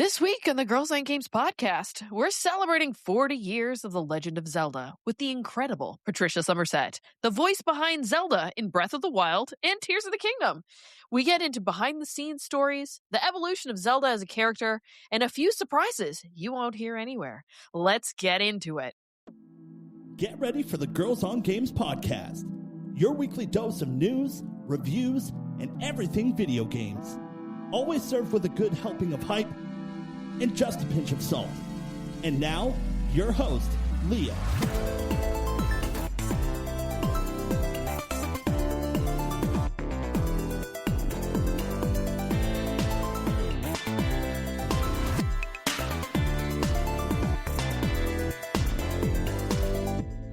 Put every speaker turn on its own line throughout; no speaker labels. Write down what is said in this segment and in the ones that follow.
This week on the Girls on Games podcast, we're celebrating 40 years of The Legend of Zelda with the incredible Patricia Summersett, the voice behind Zelda in Breath of the Wild and Tears of the Kingdom. We get into behind-the-scenes stories, the evolution of Zelda as a character, and a few surprises you won't hear anywhere. Let's get into it.
Get ready for the Girls on Games podcast, your weekly dose of news, reviews, and everything video games. Always served with a good helping of hype and just a pinch of salt. And now, your host, Leah.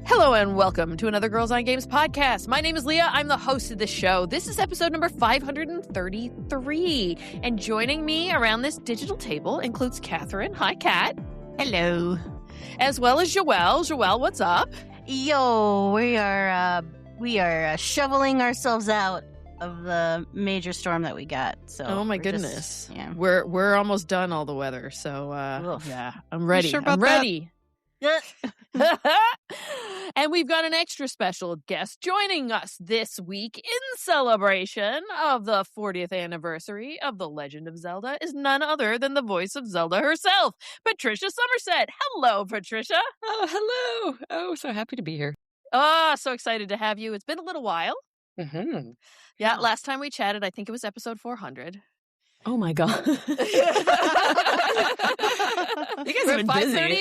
Hello and welcome to another Girls on Games podcast. My name is Leah. I'm the host of the show. This is episode number 533. And joining me around this digital table includes Catherine. Hi, Kat.
Hello.
As well as Joelle. Joelle, what's up?
Yo, we are shoveling ourselves out of the major storm that we got. So
oh my goodness.
Yeah.
We're almost done all the weather. So yeah, I'm ready.
Sure
I'm ready.
That?
And we've got an extra special guest joining us this week in celebration of the 40th anniversary of The Legend of Zelda is none other than the voice of Zelda herself, Patricia Summersett. Hello, Patricia.
Oh, hello. Oh, so happy to be here.
Oh, so excited to have you. It's been a little while.
Mm-hmm.
Yeah, last time we chatted, I think it was episode 400.
Oh, my God. You guys
We're
have been busy.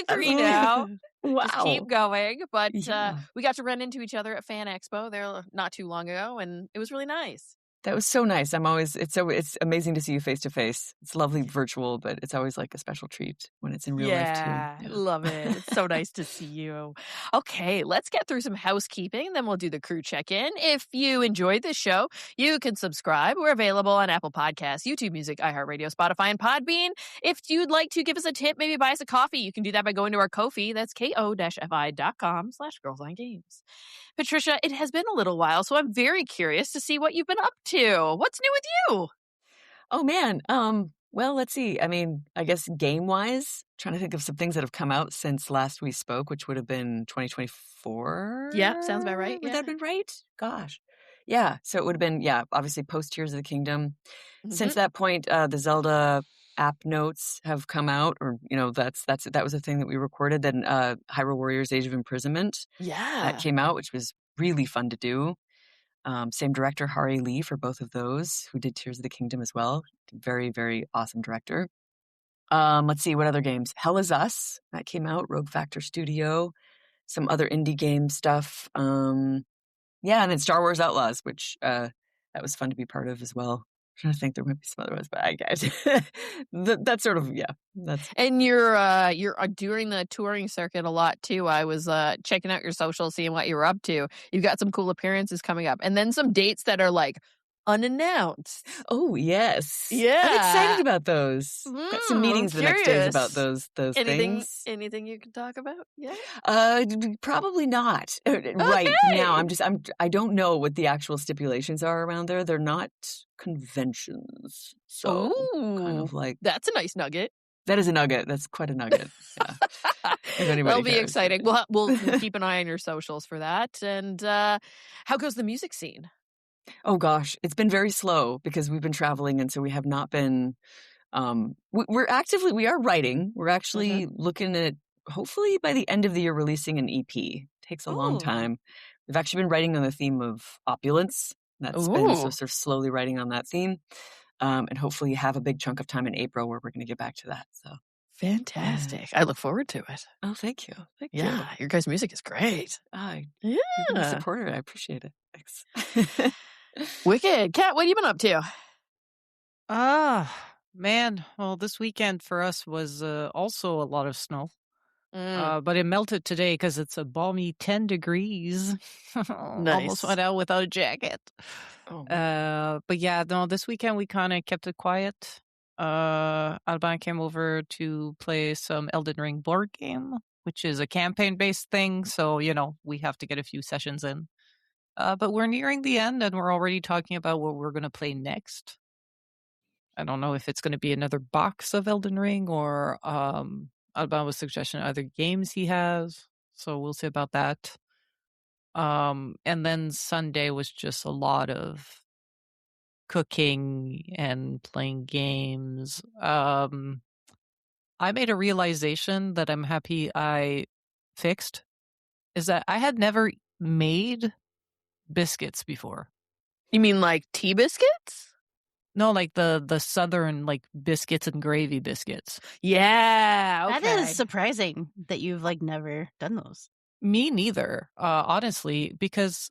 533 now.
Wow.
Just keep going. But
Yeah.
we got to run into each other at Fan Expo there not too long ago, and it was really nice.
That was so nice. It's amazing to see you face to face. It's lovely virtual, but it's always like a special treat when it's in real life too.
Yeah, love it. It's so nice to see you. Okay, let's get through some housekeeping, then we'll do the crew check-in. If you enjoyed this show, you can subscribe. We're available on Apple Podcasts, YouTube Music, iHeartRadio, Spotify, and Podbean. If you'd like to give us a tip, maybe buy us a coffee, you can do that by going to our Ko-fi. That's ko-fi.com/girlsongames. Patricia, it has been a little while, so I'm very curious to see what you've been up to. What's new with you?
Oh, man. Well, let's see. I mean, I guess game-wise, trying to think of some things that have come out since last we spoke, which would have been 2024.
Yeah, sounds about right.
Would
Yeah.
that have been right? Gosh. Yeah. So it would have been, obviously post Tears of the Kingdom. Since that point, the Zelda app notes have come out, or that was a thing that we recorded. Then Hyrule Warriors: Age of Imprisonment that came out, which was really fun to do. Same director, Hari Lee, for both of those, who did Tears of the Kingdom as well. Very, very awesome director. Let's see, what other games? Hell Is Us, that came out, Rogue Factor Studio. Some other indie game stuff. And then Star Wars Outlaws, which that was fun to be part of as well. I'm trying to think, there might be some other ones, but I guess that's sort of, that's.
And you're doing the touring circuit a lot too. I was checking out your social, seeing what you were up to. You've got some cool appearances coming up, and then some dates that are like unannounced.
Oh yes,
Yeah.
I'm excited about those. Got some meetings
I'm
the next days
curious.
about those things.
Anything you can talk about? Yeah.
Probably not right now. I don't know what the actual stipulations are around there. They're not conventions, so kind of like
that's a nice nugget.
that is a nugget. That's quite a nugget. Yeah. If anybody
That'll be
cares.
exciting. We'll keep an eye on your socials for that. And how goes the music scene?
Oh gosh, it's been very slow because we've been traveling, and so we have not been. We are writing. We're actually looking at hopefully by the end of the year releasing an EP. Takes a long time. We've actually been writing on the theme of opulence. That's been sort of slowly writing on that theme, and hopefully have a big chunk of time in April where we're going to get back to that. So
Fantastic! I look forward to it.
oh, thank you,
Yeah, your guys' music is great.
You've been a supporter. I appreciate it. Thanks.
Wicked. Kat, what have you been up to?
Man. Well, this weekend for us was also a lot of snow. But it melted today because it's a balmy 10 degrees. Almost went out without a jacket. But yeah, no, this weekend we kind of kept it quiet. Alban came over to play some Elden Ring board game, which is a campaign-based thing. So, we have to get a few sessions in. But we're nearing the end and we're already talking about what we're going to play next. I don't know if it's going to be another box of Elden Ring or about a suggestion of other games he has. So we'll see about that. And then Sunday was just a lot of cooking and playing games. I made a realization that I'm happy I fixed, is that I had never made biscuits before.
You mean like tea biscuits?
No, like the southern like biscuits and gravy biscuits.
Yeah, okay.
That is surprising that you've like never done those.
Me neither, honestly, because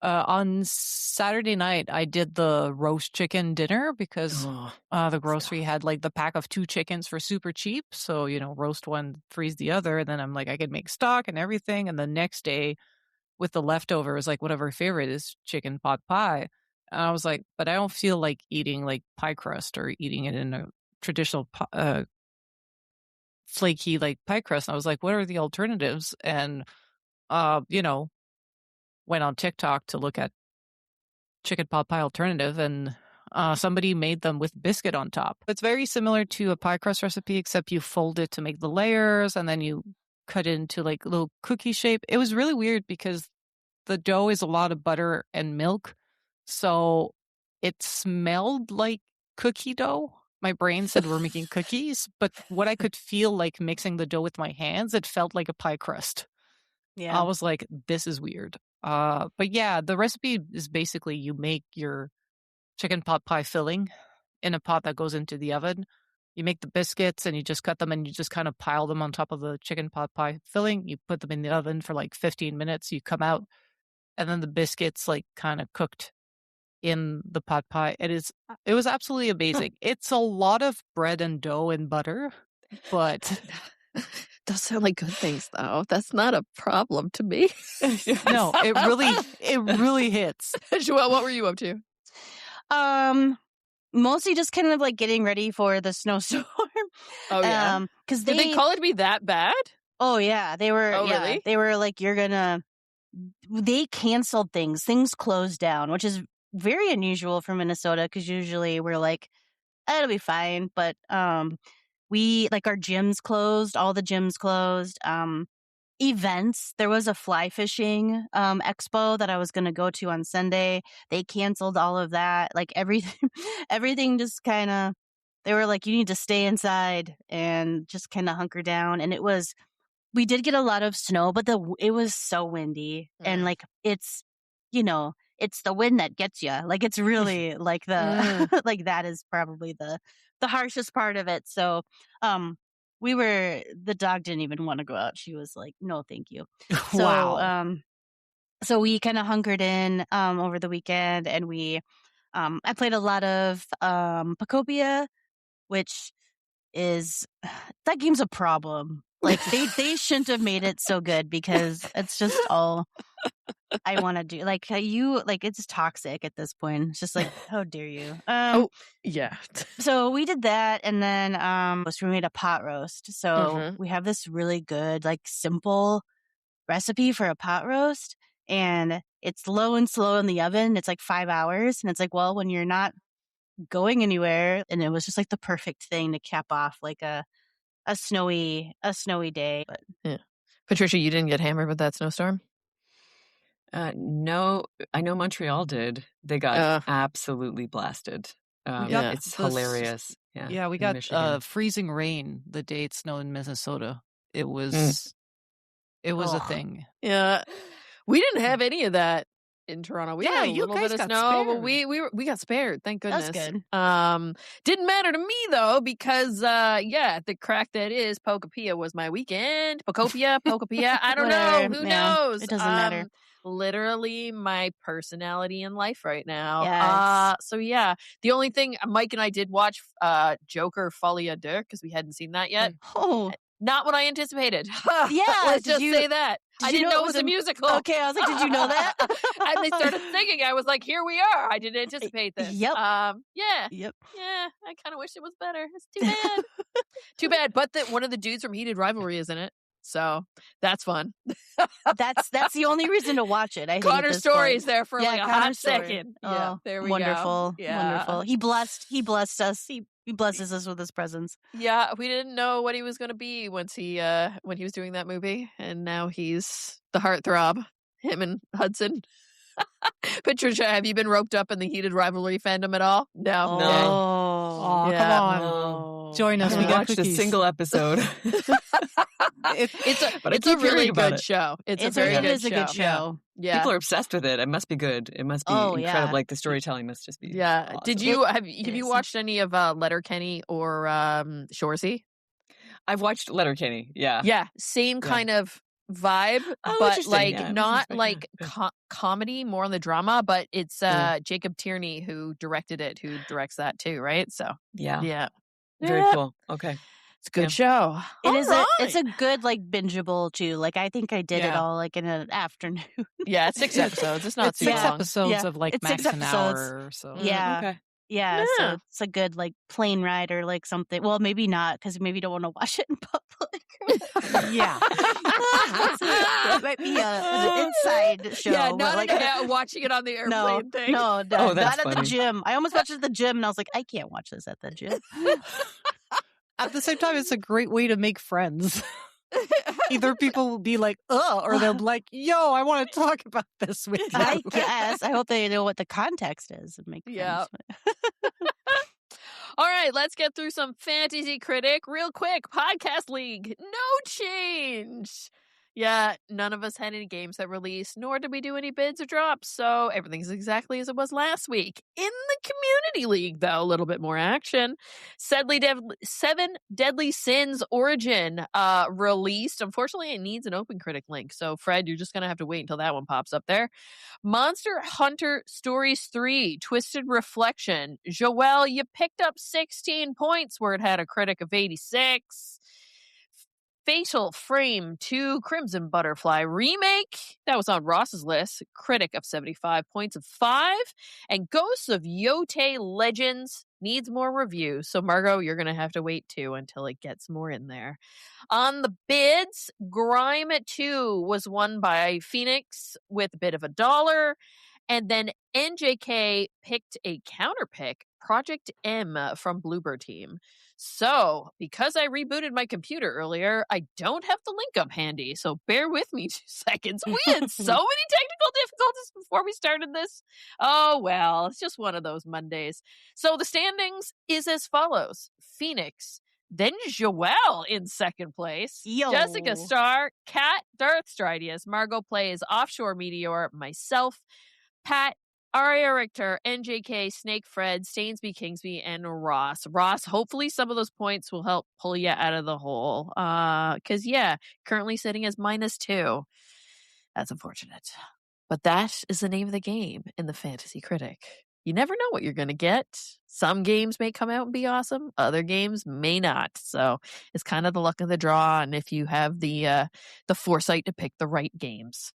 on Saturday night I did the roast chicken dinner because the grocery had like the pack of 2 chickens for super cheap. So, roast one, freeze the other. And then I'm like, I could make stock and everything. And the next day with the leftovers, like one of our favorite is chicken pot pie. And I was like, but I don't feel like eating like pie crust or eating it in a traditional flaky like pie crust. And I was like, what are the alternatives? And, went on TikTok to look at chicken pot pie alternative, and somebody made them with biscuit on top. It's very similar to a pie crust recipe, except you fold it to make the layers and then you cut it into like little cookie shape. It was really weird because the dough is a lot of butter and milk. So it smelled like cookie dough. My brain said we're making cookies, but what I could feel like mixing the dough with my hands, it felt like a pie crust.
Yeah.
I was like, this is weird. But yeah, the recipe is basically you make your chicken pot pie filling in a pot that goes into the oven. You make the biscuits and you just cut them and you just kind of pile them on top of the chicken pot pie filling. You put them in the oven for like 15 minutes. You come out and then the biscuits like kind of cooked in the pot pie. It was absolutely amazing. It's a lot of bread and dough and butter, but
those sound like good things though. That's not a problem to me.
No, it really hits.
Joelle, what were you up to?
Mostly just kind of like getting ready for the snowstorm.
Oh yeah.
Because
did they call it to be that bad?
Oh yeah, they were.
Oh,
yeah,
really?
They were like, they canceled things. Things closed down, which is very unusual for Minnesota because usually we're like, it'll be fine. But we like our gyms closed. All the gyms closed. Events. There was a fly fishing expo that I was going to go to on Sunday. They canceled all of that. Like everything just kind of. They were like, you need to stay inside and just kind of hunker down. And we did get a lot of snow, but it was so windy and like it's the wind that gets you. Like it's really like like that is probably the harshest part of it. So, the dog didn't even want to go out. She was like, no, thank you. So,
Wow.
So we kind of hunkered in, over the weekend and I played a lot of, Pacopia, which is, that game's a problem. Like they shouldn't have made it so good because it's just all I want to do. Like it's toxic at this point. It's just like, how dare you?
Oh yeah.
So we did that, and then we made a pot roast. So we have this really good, like simple recipe for a pot roast, and it's low and slow in the oven. It's like 5 hours, and it's like, well, when you're not going anywhere, and it was just like the perfect thing to cap off like a snowy day. But
yeah, Patricia, you didn't get hammered with that snowstorm?
No, I know Montreal did. They got absolutely blasted. It's hilarious.
Yeah, we got freezing rain the day it snowed in Minnesota. It was a thing.
Yeah, we didn't have any of that in Toronto. We had a little bit of snow, but we got spared. Thank goodness.
That's good.
Didn't matter to me though because the crack that is Pocopia was my weekend. Pocopia. I don't know. Who knows?
It doesn't matter.
Literally my personality in life right now.
Yeah,
so yeah, the only thing Mike and I did watch Joker Folie à Deux because we hadn't seen that yet.
Oh,
not what I anticipated.
Yeah,
let's just say that. I didn't know it was a musical.
Okay, I was like, did you know that?
And they started singing. I was like, here we are. I didn't anticipate this.
Yep.
Yeah.
Yep.
Yeah. I kind of wish it was better. It's too bad. Too bad. But one of the dudes from Heated Rivalry is in it. So that's fun.
That's the only reason to watch it. I think
Connor's story is there for like a hot second.
Yeah,
there we
wonderful,
go. Yeah.
wonderful. He blessed us. He blesses us with his presence.
Yeah, we didn't know what he was going to be once when he was doing that movie, and now he's the heartthrob. Him and Hudson. Patricia, have you been roped up in the heated rivalry fandom at all? No.
Oh, come on.
No.
Join us.
I
We got
watched
cookies.
a single episode.
It's a really good show. It's a very good show. Yeah.
People are obsessed with it. It must be good. It must be incredible.
Yeah.
Like the storytelling must just be
Yeah.
awesome.
Did you have you watched any of Letterkenny or Shoresy?
I've watched Letterkenny. Yeah.
Yeah, same kind of vibe, but
interesting.
like
Yeah,
not
interesting.
like
Yeah.
comedy, more on the drama. But it's Jacob Tierney who directed it, who directs that too, right? So
Yeah. Very cool. Okay.
It's a good show.
It's a good like bingeable too. Like I think I did it all like in an afternoon.
Yeah, it's 6 episodes. It's not
It's
too
6
long.
episodes of like
It's
max
6
an
episodes.
hour or so.
Yeah.
Okay.
Yeah,
Yeah.
so it's a good like plane ride or like something. Well, maybe not because maybe you don't want to watch it in public.
Yeah.
That might be an inside show.
Yeah,
but,
not
like,
watching it on the airplane thing.
No,
Oh, that's
not at the
funny.
gym. I almost watched it at the gym, and I was like, I can't watch this at the gym.
At the same time, it's a great way to make friends. Either people will be like, "Oh," or they'll be like, "Yo, I want to talk about this with you."
I guess. I hope they know what the context is and make
Yeah.
friends.
All right, let's get through some Fantasy Critic real quick. Podcast League, no change. Yeah, none of us had any games that released, nor did we do any bids or drops, so everything's exactly as it was last week. In the Community League, though, a little bit more action. Seven Deadly Sins Origin released. Unfortunately, it needs an Open Critic link, so Fred, you're just going to have to wait until that one pops up there. Monster Hunter Stories 3, Twisted Reflection. Joelle, you picked up 16 points where it had a critic of 86. Fatal Frame 2 Crimson Butterfly Remake. That was on Ross's list. Critic of 75, points of 5. And Ghosts of Yotei Legends needs more reviews. So, Margot, you're going to have to wait too until it gets more in there. On the bids, Grime 2 was won by Phoenix with a bit of $1. And then NJK picked a counterpick, Project M from Bluebird Team. So, because I rebooted my computer earlier, I don't have the link up handy. So, bear with me 2 seconds. We had so many technical difficulties before we started this. Oh, well, it's just one of those Mondays. So, the standings is as follows. Phoenix, then Joelle in second place.
Yo.
Jessica Starr, Kat, Darth Stridius, Margot plays Offshore Meteor, myself, Pat, Aria Richter, NJK, Snake Fred, Stainsby, Kingsby, and Ross. Ross, hopefully some of those points will help pull you out of the hole. Because, currently sitting as -2. That's unfortunate. But that is the name of the game in the Fantasy Critic. You never know what you're going to get. Some games may come out and be awesome. Other games may not. So it's kind of the luck of the draw. And if you have the foresight to pick the right games.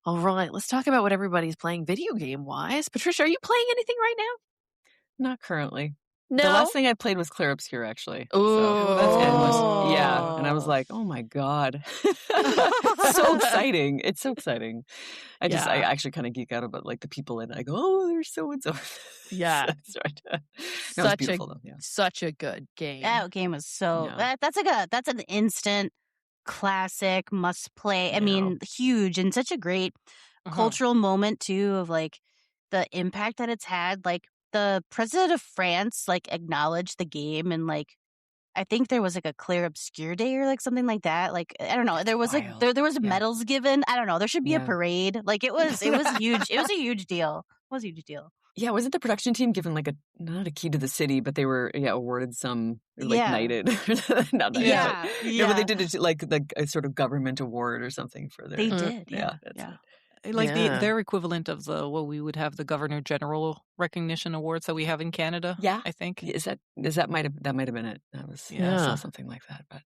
All right, let's talk about what everybody's playing video game-wise. Patricia, are you playing anything right now?
Not currently.
No?
The last thing I played was Clear Obscure, actually.
Ooh.
And I was like, oh my God. So exciting. It's so exciting. I actually kind of geek out about like the people in it. I go, oh, there's so and so.
Yeah. Such a good game.
That game was so that's an instant classic must play. I mean, huge and such a great cultural moment too of like the impact that it's had. Like the president of France like acknowledged the game and like I think there was like a Clear Obscure Day or like something like that. Like I don't know. There was like there was medals given. I don't know. There should be a parade. Like it was huge. It was a huge deal. It was a huge deal.
Yeah, wasn't the production team given like not a key to the city, but they were awarded some knighted. Not knighted, but they did it like a sort of government award or something for their.
They did.
Like their equivalent of what we would have the Governor General recognition awards that we have in Canada.
Yeah,
I think
that might have been it. I saw something like that, but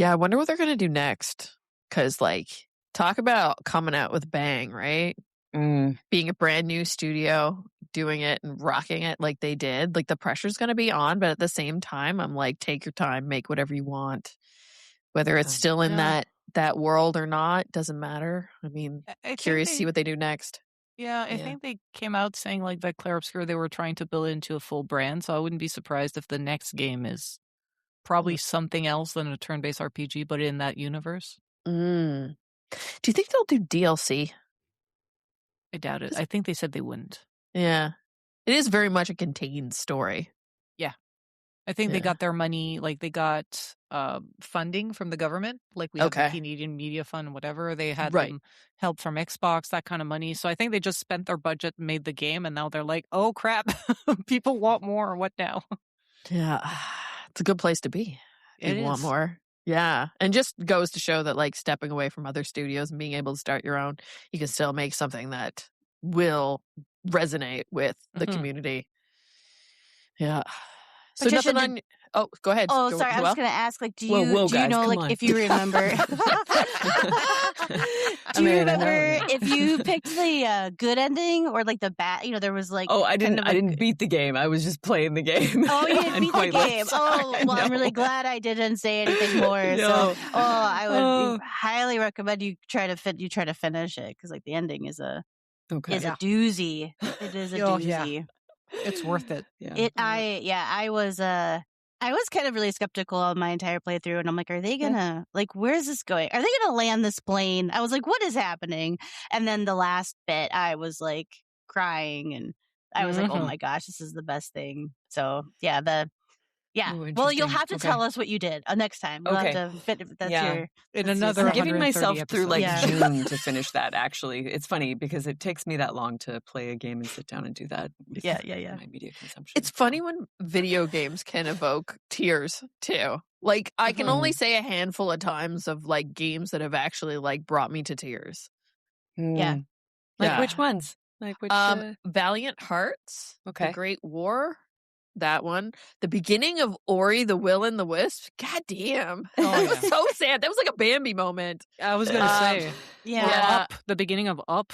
I wonder what they're gonna do next. Because like talk about coming out with a bang, right? Being a brand new studio, doing it and rocking it like they did. Like the pressure's gonna be on, but at the same time, I'm like, take your time, make whatever you want. Whether it's still in that world or not, doesn't matter. I mean, curious to see what they do next.
Yeah, I think they came out saying like that Clair Obscur they were trying to build it into a full brand, so I wouldn't be surprised if the next game is probably something else than a turn-based RPG, but in that universe.
Do you think they'll do DLC?
I doubt it. I think they said they wouldn't.
Yeah. It is very much a contained story.
Yeah. I think they got their money, like they got funding from the government, like we have the Canadian Media Fund, whatever. They had help from Xbox, that kind of money. So I think they just spent their budget, made the game, and now they're like, oh crap, people want more. What now?
Yeah, it's a good place to be. They want more. Yeah, and just goes to show that like stepping away from other studios and being able to start your own, you can still make something that will resonate with the community. Yeah. So
Patricia,
nothing on. Oh, go ahead.
Oh, sorry. I was going to ask, like, do you know, like, if you remember? Do you remember if you picked the good ending or like the bad? You know, there was like.
Oh, I didn't beat the game. I was just playing the game.
Oh, you didn't beat the game. Oh, well, I'm really glad I didn't say anything more.
No.
So, I would highly recommend you try to finish it because like the ending is a doozy. It is a doozy.
Yeah. It's worth it.
Yeah. I was kind of really skeptical of my entire playthrough, and I'm like, are they gonna like, where's this going? Are they gonna land this plane? I was like, what is happening? And then the last bit, I was like crying, and I was like, oh my gosh, this is the best thing. So well, you'll have to tell us what you did next time. You'll have to fit. That's
I'm giving myself through like June to finish that. Actually, it's funny because it takes me that long to play a game and sit down and do that.
Yeah.
My media consumption.
It's funny when video games can evoke tears too. Like I can only say a handful of times of like games that have actually like brought me to tears.
Yeah.
Like which ones? Like which?
Valiant Hearts.
Okay.
The Great War. That one. The beginning of Ori, the Will and the Wisp. God damn. That was so sad. That was like a Bambi moment.
I was going to say.
Yeah.
Up. The beginning of Up.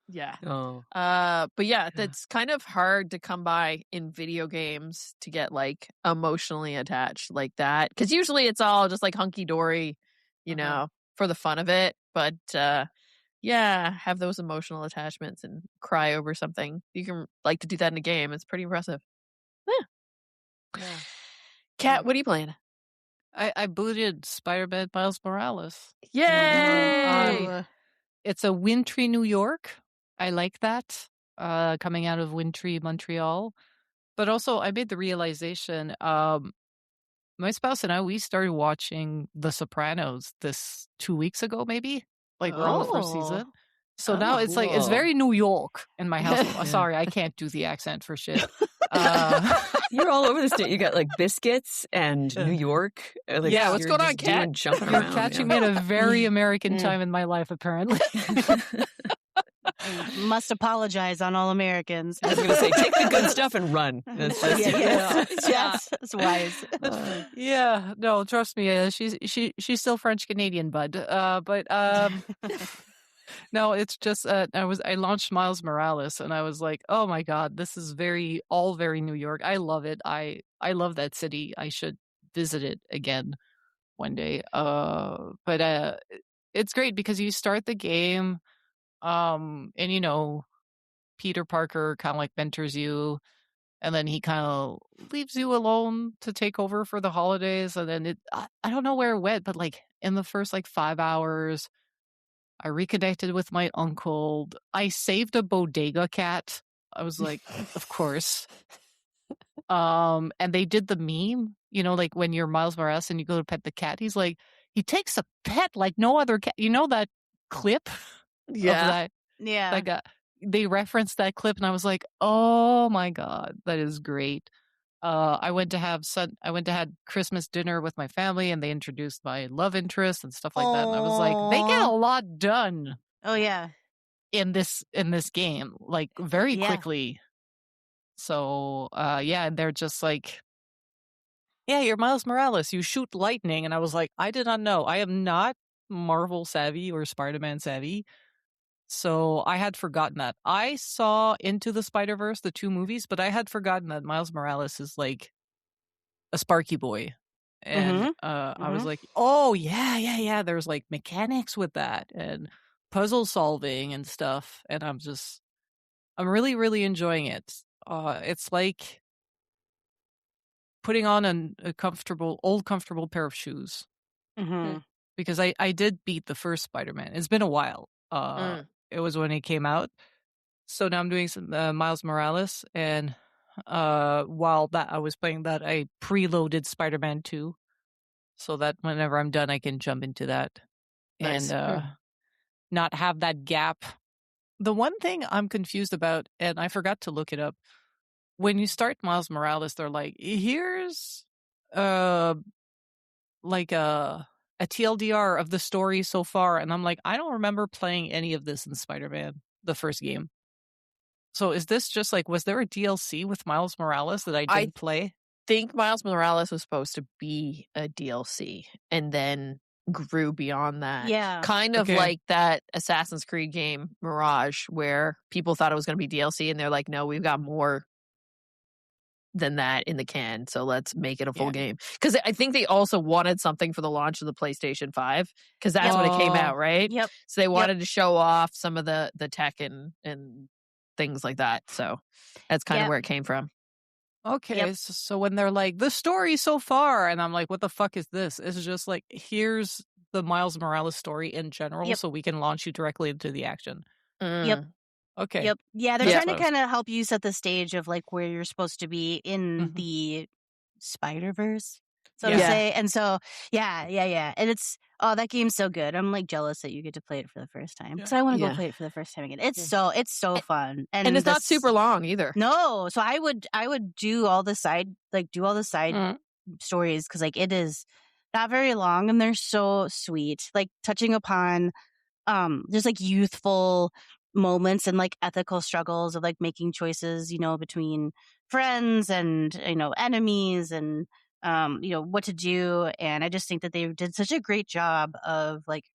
Yeah.
Oh.
But that's kind of hard to come by in video games to get like emotionally attached like that. Because usually it's all just like hunky dory, you know, for the fun of it. But have those emotional attachments and cry over something. You can like to do that in a game. It's pretty impressive. Yeah. Kat, what are you playing?
I booted Spider-Man Miles Morales.
Yay!
It's a wintry New York. I like that. Coming out of wintry Montreal. But also, I made the realization, my spouse and I, we started watching The Sopranos 2 weeks ago, maybe? Like, we're on the first season. So now it's like, it's very New York in my house. Sorry, I can't do the accent for shit.
You're all over the state. You got like biscuits and New York. Like,
what's going on, Kat?
You're catching me at a very American time in my life, apparently.
Must apologize on all Americans.
I was going to say, take the good stuff and run. That's
that's wise.
No, trust me. She's still French Canadian, bud. No, it's just I launched Miles Morales and I was like, oh my God, this is very New York. I love it. I love that city. I should visit it again one day. But it's great because you start the game, and you know, Peter Parker kind of like mentors you, and then he kind of leaves you alone to take over for the holidays. And then I don't know where it went, but like in the first like 5 hours, I reconnected with my uncle. I saved a bodega cat. I was like, of course. And they did the meme, you know, like when you're Miles Morales and you go to pet the cat, he's like, he takes a pet like no other cat. You know that clip?
Yeah.
Like they referenced that clip and I was like, oh my God, that is great. I went to have Christmas dinner with my family and they introduced my love interest and stuff like that. And I was like, they get a lot done.
Oh yeah.
In this game, like very quickly. So and they're just like, yeah, you're Miles Morales. You shoot lightning. And I was like, I did not know. I am not Marvel savvy or Spider-Man savvy. So I had forgotten that. I saw Into the Spider-Verse, the 2 movies, but I had forgotten that Miles Morales is like a Sparky boy. And I was like, oh, yeah. There's like mechanics with that and puzzle solving and stuff. And I'm really, really enjoying it. It's like putting on a comfortable pair of shoes. Because I did beat the first Spider-Man. It's been a while. It was when it came out. So now I'm doing some Miles Morales. And while that I was playing that, I preloaded Spider-Man 2. So that whenever I'm done, I can jump into that.
Nice.
And not have that gap. The one thing I'm confused about, and I forgot to look it up, when you start Miles Morales, they're like, here's like a TLDR of the story so far. And I'm like, I don't remember playing any of this in Spider-Man, the first game. So is this just like, was there a DLC with Miles Morales that I didn't play?
I think Miles Morales was supposed to be a DLC and then grew beyond that.
Yeah.
Kind of like that Assassin's Creed game, Mirage, where people thought it was going to be DLC and they're like, no, we've got more than that in the can, so let's make it a full game. Because I think they also wanted something for the launch of the PlayStation 5, because that's when it came out, right?
Yep.
So they wanted to show off some of the tech and things like that. So that's kind of where it came from.
Okay, so when they're like, the story so far, and I'm like, what the fuck is this? It's just like, here's the Miles Morales story in general, so we can launch you directly into the action.
Yep.
Okay.
Yep. Yeah, they're trying to kind of help you set the stage of like where you're supposed to be in the Spider-Verse, so to say. And so, yeah. And it's, that game's so good. I'm like jealous that you get to play it for the first time, because I want to go play it for the first time again. It's so fun. And
it's not super long either.
No. So I would do all the side stories, because like it is not very long and they're so sweet. Like touching upon there's like youthful moments and like ethical struggles of like making choices, between friends and, enemies and, what to do. And I just think that they did such a great job of like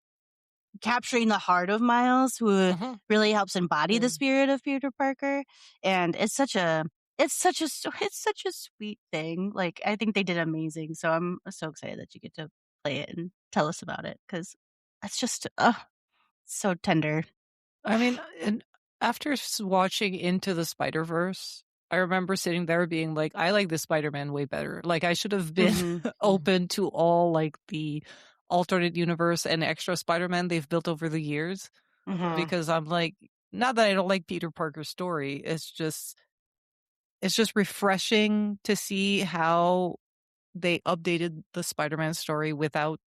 capturing the heart of Miles, who really helps embody the spirit of Peter Parker. And it's such a sweet thing. Like, I think they did amazing. So I'm so excited that you get to play it and tell us about it, because it's just so tender.
I mean, and after watching Into the Spider-Verse, I remember sitting there being like, I like the Spider-Man way better. Like, I should have been open to all like the alternate universe and extra Spider-Man they've built over the years. Because I'm like, not that I don't like Peter Parker's story. It's just refreshing to see how they updated the Spider-Man story without,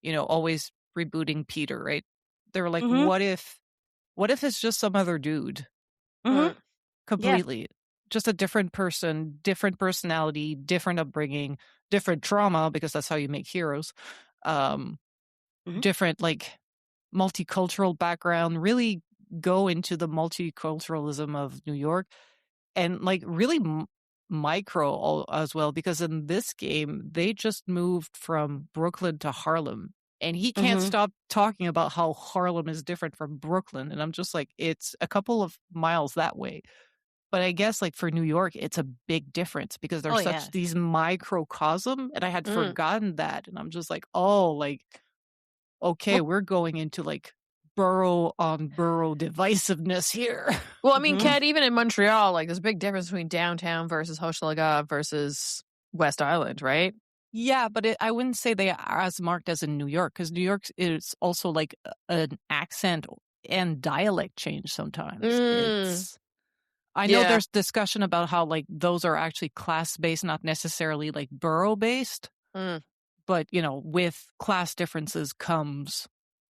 always rebooting Peter, right? They were like, what if it's just some other dude? Completely. Just a different person, different personality, different upbringing, different trauma, because that's how you make heroes. Different, like, multicultural background. Really go into the multiculturalism of New York. And, like, really micro as well, because in this game, they just moved from Brooklyn to Harlem. And he can't stop talking about how Harlem is different from Brooklyn. And I'm just like, it's a couple of miles that way. But I guess like for New York, it's a big difference, because there's these microcosm. And I had forgotten that. And I'm just like, okay, we're going into like borough on borough divisiveness here.
Well, I mean, Kat, even in Montreal, like there's a big difference between downtown versus Hochelaga versus West Island, right?
Yeah, but I wouldn't say they are as marked as in New York, because New York is also like an accent and dialect change sometimes. I know there's discussion about how like those are actually class-based, not necessarily like borough-based. But, with class differences comes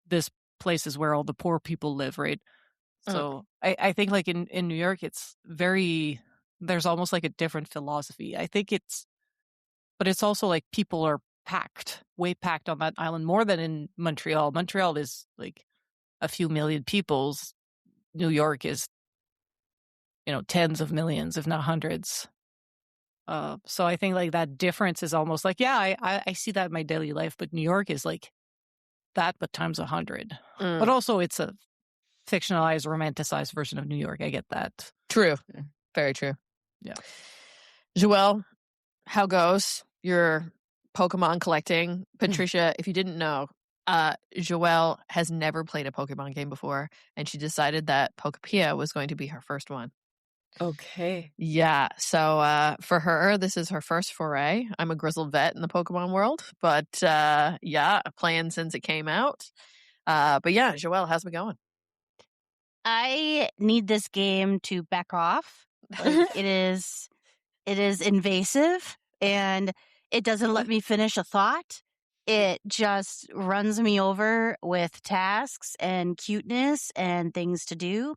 this places where all the poor people live, right? So I think like in New York, it's there's almost like a different philosophy. I think but it's also like people are way packed on that island more than in Montreal. Montreal is like a few million people. New York is, tens of millions, if not hundreds. So I think like that difference is almost like, I see that in my daily life, but New York is like that, but times 100. But also it's a fictionalized, romanticized version of New York. I get that.
True. Very true.
Yeah.
Joelle, how goes your Pokemon collecting. Patricia, if you didn't know, Joelle has never played a Pokemon game before, and she decided that Pokepia was going to be her first one.
Okay.
Yeah, so for her, this is her first foray. I'm a grizzled vet in the Pokemon world, but yeah, playing since it came out. But yeah, Joelle, how's it going?
I need this game to back off. Like, it is invasive, and it doesn't let me finish a thought. It just runs me over with tasks and cuteness and things to do.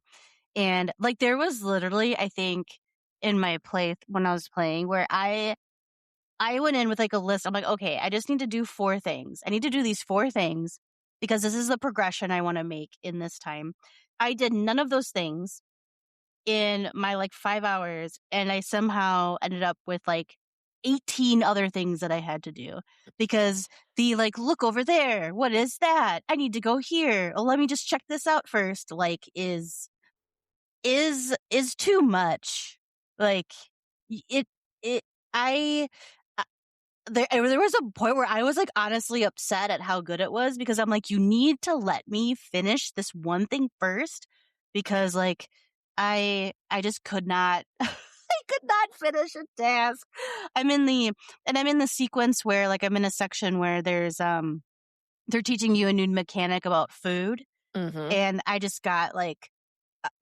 And like, there was literally, I think, in my play when I was playing, where I went in with like a list. I'm like, okay, I just need to do 4 things. I need to do these 4 things because this is the progression I want to make in this time. I did none of those things in my like 5 hours, and I somehow ended up with like 18 other things that I had to do because the like, look over there, what is that? I need to go here. Oh, let me just check this out first. Like, is too much. Like, it I there was a point where I was like honestly upset at how good it was, because I'm like, you need to let me finish this one thing first, because like I just could not I could not finish a task. I'm in the sequence where like I'm in a section where there's they're teaching you a new mechanic about food, and I just got like,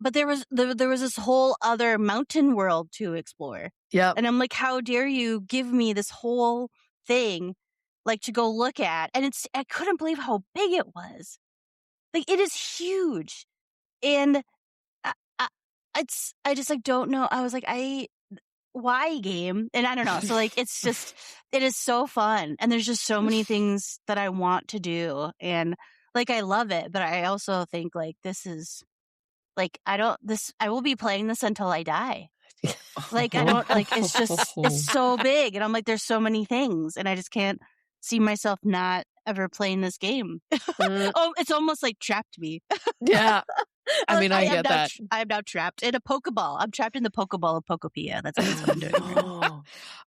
but there was this whole other mountain world to explore.
Yep.
And I'm like, how dare you give me this whole thing like to go look at? And I couldn't believe how big it was. Like, it is huge. And I just like don't know. I was like, why game? And I don't know. So like, it's just, it is so fun. And there's just so many things that I want to do. And like, I love it. But I also think like, this is like, I will be playing this until I die. Like, I don't, like, it's just, it's so big. And I'm like, there's so many things. And I just can't see myself not ever playing this game. Oh, it's almost like trapped me.
Yeah. I mean, I get
now,
that.
I am now trapped in a Pokeball. I'm trapped in the Pokeball of Pokepia. That's what I'm doing.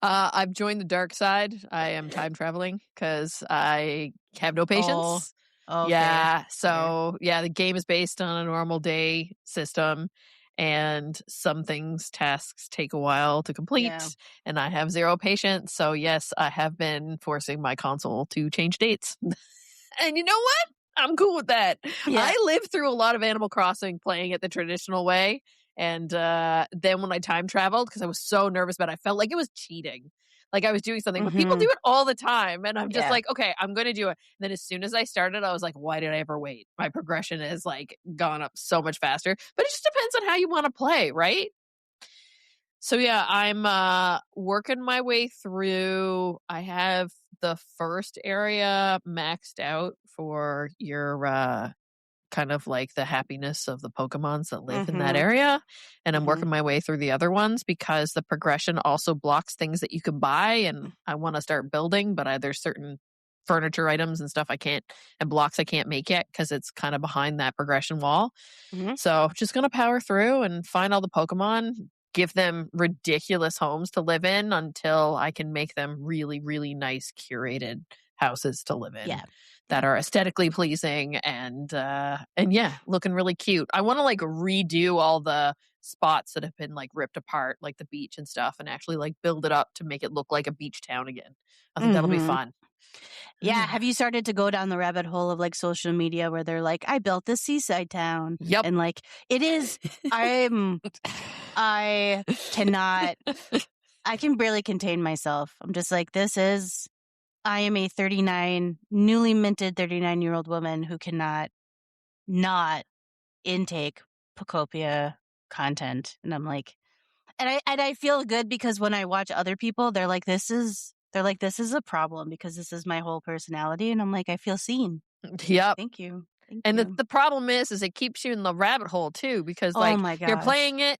I've joined the dark side. I am time traveling because I have no patience.
Oh, okay.
Yeah. So, yeah, the game is based on a normal day system, and some tasks take a while to complete, and I have 0 patience. So, yes, I have been forcing my console to change dates. And you know what? I'm cool with that. Yeah. I lived through a lot of Animal Crossing playing it the traditional way. And then when I time traveled, because I was so nervous about it, I felt like it was cheating. Like I was doing something, but people do it all the time. And I'm just like, okay, I'm going to do it. And then as soon as I started, I was like, why did I ever wait? My progression has like gone up so much faster. But it just depends on how you want to play, right? So yeah, I'm working my way through. I have the first area maxed out for your kind of like the happiness of the Pokemons that live in that area. And I'm working my way through the other ones because the progression also blocks things that you can buy, and I want to start building, but there's certain furniture items and stuff I can't, and blocks I can't make yet because it's kind of behind that progression wall. So just going to power through and find all the Pokemon, give them ridiculous homes to live in until I can make them really, really nice curated houses to live in that are aesthetically pleasing and yeah, looking really cute. I want to like redo all the spots that have been like ripped apart, like the beach and stuff, and actually like build it up to make it look like a beach town again. I think that'll be fun.
Yeah. Have you started to go down the rabbit hole of like social media where they're like, I built this seaside town?
Yep.
And like, it is, I can barely contain myself. I'm just like, I am a newly minted 39-year-old woman who cannot not intake Pokopia content. And I'm like, and I feel good because when I watch other people, they're like, this is a problem because this is my whole personality. And I'm like, I feel seen.
Yep.
Thank you.
And the problem is it keeps you in the rabbit hole too, because like you're playing it,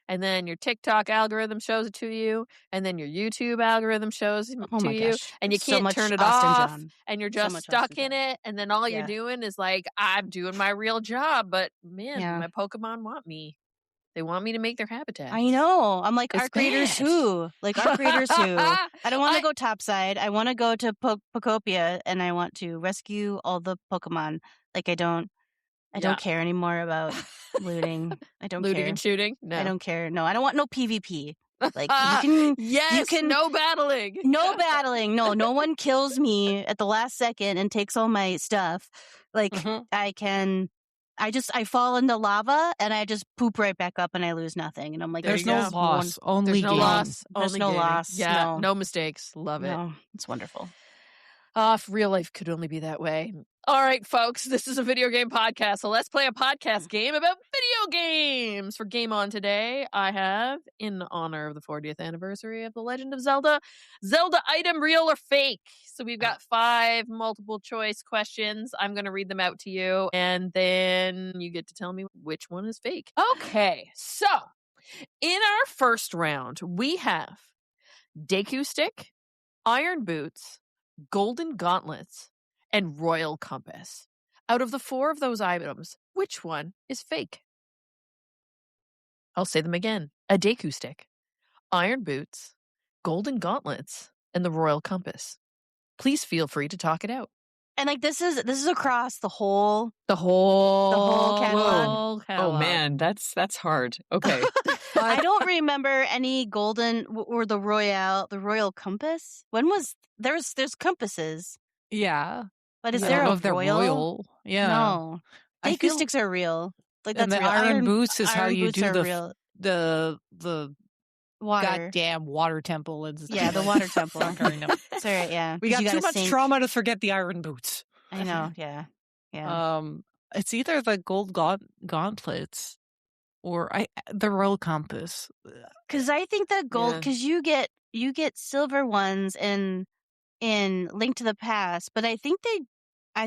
and then your TikTok algorithm shows it to you, and then your YouTube algorithm shows it to you, and you can't turn it off, and you're just stuck in it, and then all you're doing is like, I'm doing my real job, but man, my Pokemon want me. They want me to make their habitats.
I know. I'm like,
It's
our creators
bad.
who? Like, our creators who? I don't want to go topside. I want to go to Pokopia, and I want to rescue all the Pokemon. Like, I don't care anymore about looting. I don't
looting
care.
and shooting? No.
I don't care. No, I don't want no PvP. Like,
you can no battling.
No battling. No one kills me at the last second and takes all my stuff. Like, I fall into lava and I just poop right back up and I lose nothing. And I'm like,
there's no loss, only
there's no
gain.
loss.
There's no loss.
Yeah, no mistakes. Love it.
No, it's wonderful.
If real life could only be that way. All right, folks, this is a video game podcast, so let's play a podcast game about video games. For Game On today, I have, in honor of the 40th anniversary of The Legend of Zelda, Zelda item real or fake. So we've got 5 multiple choice questions. I'm going to read them out to you, and then you get to tell me which one is fake. Okay, so in our first round, we have Deku Stick, Iron Boots, Golden Gauntlets, and Royal Compass. Out of the 4 of those items, which one is fake? I'll say them again. A Deku Stick, Iron Boots, Golden Gauntlets, and the Royal Compass. Please feel free to talk it out.
And like this is across the whole
catalog.
Oh man, that's hard. Okay.
I don't remember any golden or the Royal Compass. When was there's compasses?
Yeah.
But is there a
royal? Yeah.
No. Deku sticks are real. Like that's
and the
real.
Iron Boots is how you do the
water.
Goddamn water temple.
Yeah, the water temple. It's all right, yeah.
We got too much trauma to forget the Iron Boots.
I know, yeah. Yeah.
It's either the gold gauntlets or the Royal Compass.
Because I think the gold, because you get silver ones in Link to the Past, but I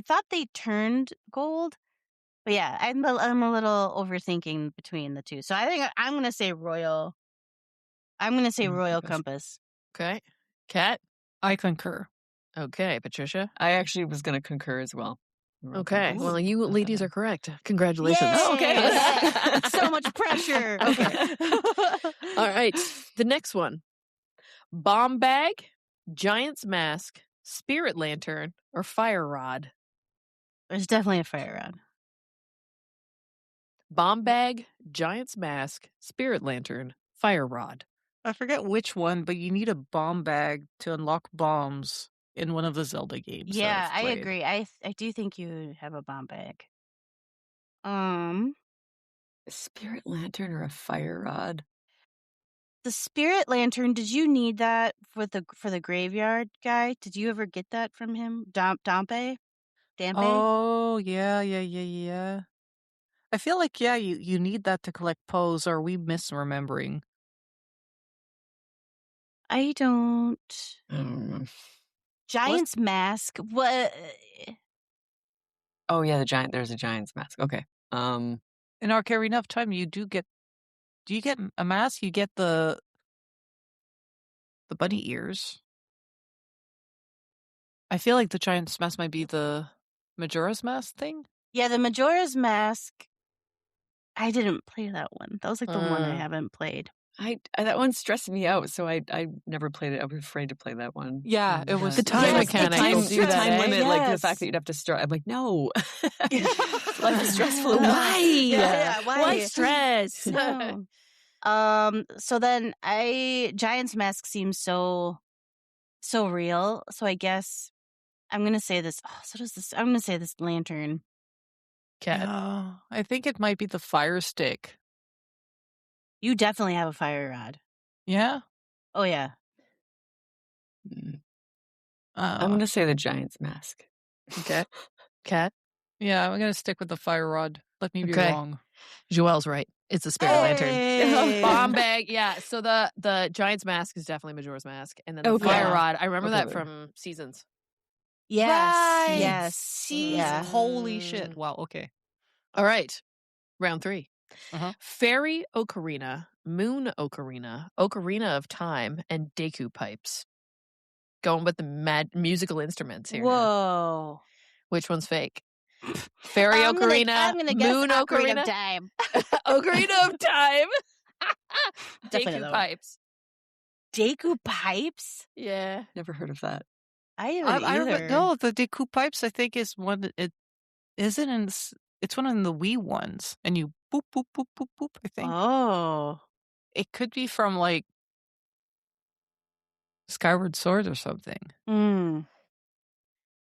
thought they turned gold. But yeah, I'm a little overthinking between the two. So I think I'm gonna say Royal. I'm gonna say Royal Compass.
Okay, Kat.
I concur.
Okay, Patricia.
I actually was gonna concur as well.
Okay, well, you ladies are correct. Congratulations.
Yay!
Oh, okay.
So much pressure. Okay.
All right, the next one: bomb bag, giant's mask, spirit lantern, or fire rod.
There's definitely a fire rod.
Bomb bag, giant's mask, spirit lantern, fire rod.
I forget which one, but you need a bomb bag to unlock bombs in one of the Zelda games.
Yeah, I agree. I do think you have a bomb bag. A
spirit lantern or a fire rod?
The spirit lantern, did you need that for the graveyard guy? Did you ever get that from him? Dampe?
Oh, yeah. I feel like, you need that to collect Poes, or are we misremembering?
I don't. Giant's mask? What?
Oh, yeah, there's a giant's mask. Okay.
In Ocarina of Time, do you get a mask? You get the bunny ears. I feel like the giant's mask might be the Majora's Mask thing.
Yeah, the Majora's Mask. I didn't play that one. That was like the one I haven't played.
That one stressed me out, so I never played it. I was afraid to play that one.
Yeah, it was
the time mechanic.
The time limit, like the fact that you'd have to start. I'm like, no, life is stressful.
Why?
Yeah, why?
Why stress?
No. So then Giant's Mask seems so real. So I guess I'm gonna say this. Oh, so does this? I'm gonna say this lantern.
Cat.
I think it might be the fire stick.
You definitely have a fire rod.
Yeah?
Oh, yeah.
I'm going to say the giant's mask.
Okay. Cat?
Yeah, I'm going to stick with the fire rod. Let me be wrong.
Joelle's right. It's a spirit lantern. Bomb bag. Yeah, so the giant's mask is definitely Majora's Mask. And then the fire rod, I remember that from Seasons.
Yes.
Right.
Yes.
Seasons. Holy shit. Wow, okay.
All right. Round 3.
Uh-huh.
Fairy Ocarina, Moon Ocarina, Ocarina of Time, and Deku Pipes. Going with the musical instruments here.
Whoa.
Now. Which one's fake? Fairy Ocarina,
I'm gonna guess
Moon
Ocarina
Ocarina,
of Time.
Ocarina of Time,
Definitely
Deku
that one.
Pipes.
Deku Pipes?
Yeah.
Never heard of that.
I haven't either.
No, the Deku Pipes I think is one. It isn't in. It's one of the Wii ones, and you boop boop boop boop boop. I think.
Oh.
It could be from like Skyward Sword or something.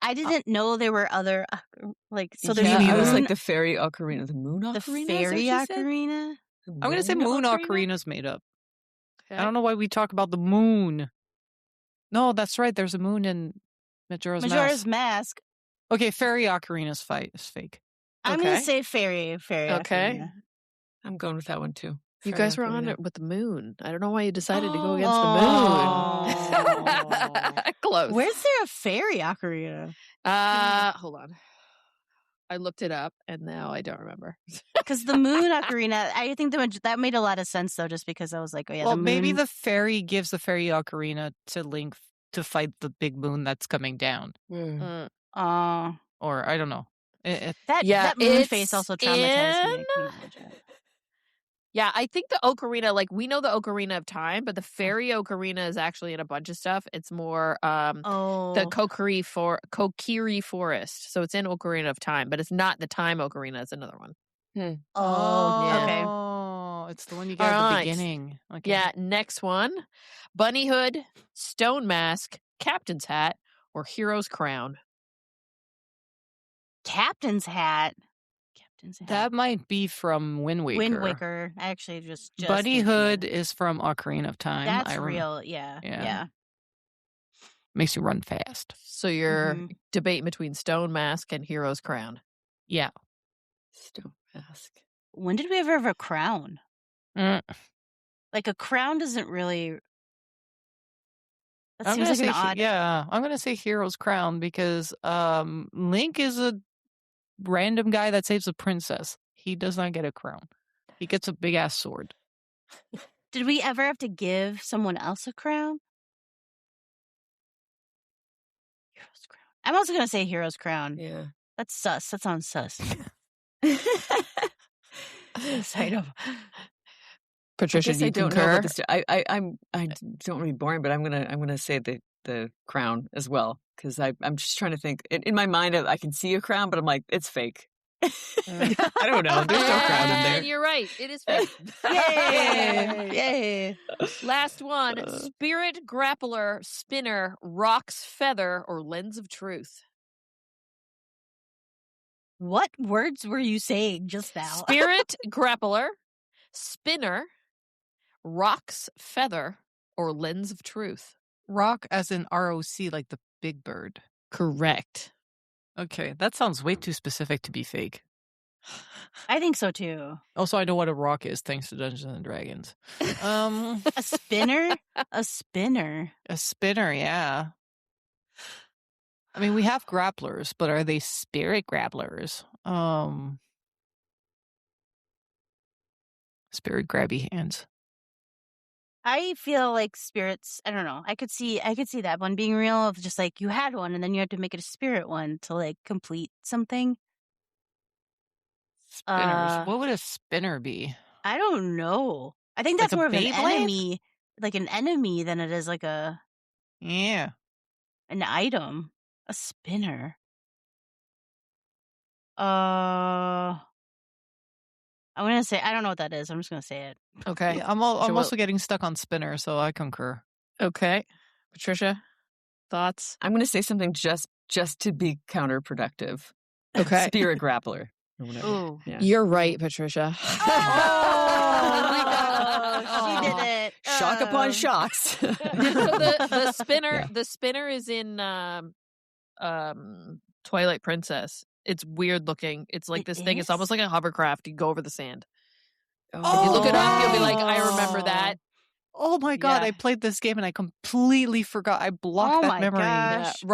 I didn't know there were other so there's
Yeah,
a
I was
moon,
like the fairy ocarina, the moon ocarina.
the
is that
fairy
what you said?
ocarina.
The
I'm going to say Moon Ocarina's made up.
Okay.
I don't know why we talk about the moon. No, that's right. There's a moon in Majora's Mask. Okay, Fairy Ocarina's is fake.
I'm going to say fairy
Okay.
ocarina.
I'm going with that one too.
You
Fairy
guys were on
ocarina.
it with the moon. I don't know why you decided to go against the moon. Close.
Where's there a fairy ocarina?
Hold on. I looked it up and now I don't remember.
Because the moon ocarina, I think that made a lot of sense though, just because I was like, oh yeah.
Well,
the moon...
maybe the fairy gives the fairy ocarina to Link to fight the big moon that's coming down. Or I don't know.
That moon face also traumatized me. I can imagine.
Yeah, I think the ocarina, like we know the Ocarina of Time, but the fairy ocarina is actually in a bunch of stuff. It's more the Kokiri Forest. So it's in Ocarina of Time, but it's not the Time Ocarina. It's another one.
Okay.
Oh, it's the one you got at the beginning. Okay.
Yeah, next one. Bunny Hood, Stone Mask, Captain's Hat, or Hero's Crown.
Captain's Hat.
That might be from Wind Waker.
Wind Waker. I actually just
Bunny Hood is from Ocarina of Time.
That's real. Yeah.
Makes you run fast.
So you're debating between Stone Mask and Hero's Crown.
Yeah.
Stone Mask.
When did we ever have a crown? Like a crown doesn't really... That seems like an odd...
Yeah, I'm going to say Hero's Crown because Link is a random guy that saves a princess. He does not get a crown. He gets a big-ass sword.
Did we ever have to give someone else a crown? Hero's Crown. I'm also going to say Hero's Crown.
Yeah.
That's sus. That sounds sus. I know.
Patricia, do you concur?
I don't want to be boring, but I'm gonna say the crown as well because I'm just trying to think. In my mind, I can see a crown, but I'm like, it's fake. I don't know. There's no crown in there.
And you're right. It is fake.
Yay!
Last one. Spirit, Grappler, Spinner, Rock's Feather, or Lens of Truth.
What words were you saying just now?
Spirit, Grappler, Spinner, Rock's Feather, or Lens of Truth.
Rock as in ROC, like the big bird.
Correct.
Okay, that sounds way too specific to be fake.
I think so too.
Also, I know what a rock is thanks to Dungeons and Dragons.
A spinner? A spinner.
A spinner, yeah. I mean, we have grapplers, but are they spirit grapplers? Spirit grabby hands.
I feel like spirits, I don't know. I could see that one being real of just like you had one and then you had to make it a spirit one to like complete something.
Spinners. What would a spinner be?
I don't know. I think that's
Like a
more of an
Beyblade?
enemy, like an enemy than it is like an item. A spinner. I'm gonna say I don't know what that is. I'm just gonna say it.
Okay.
Yeah, I'm also getting stuck on spinner, so I concur.
Okay. Patricia, thoughts?
I'm going to say something just to be counterproductive.
Okay.
Spirit grappler. Or whatever.
Ooh.
Yeah.
You're right, Patricia.
Oh my gosh, she did it.
Shock upon shocks.
So the spinner,
Yeah.
the spinner is in Twilight Princess. It's weird looking. It's like this thing. It's almost like a hovercraft. You go over the sand. If you look it up, you'll be like, I remember that.
Oh my god,
Yeah.
I played this game and I completely forgot. I blocked that memory.
gosh.
Yeah.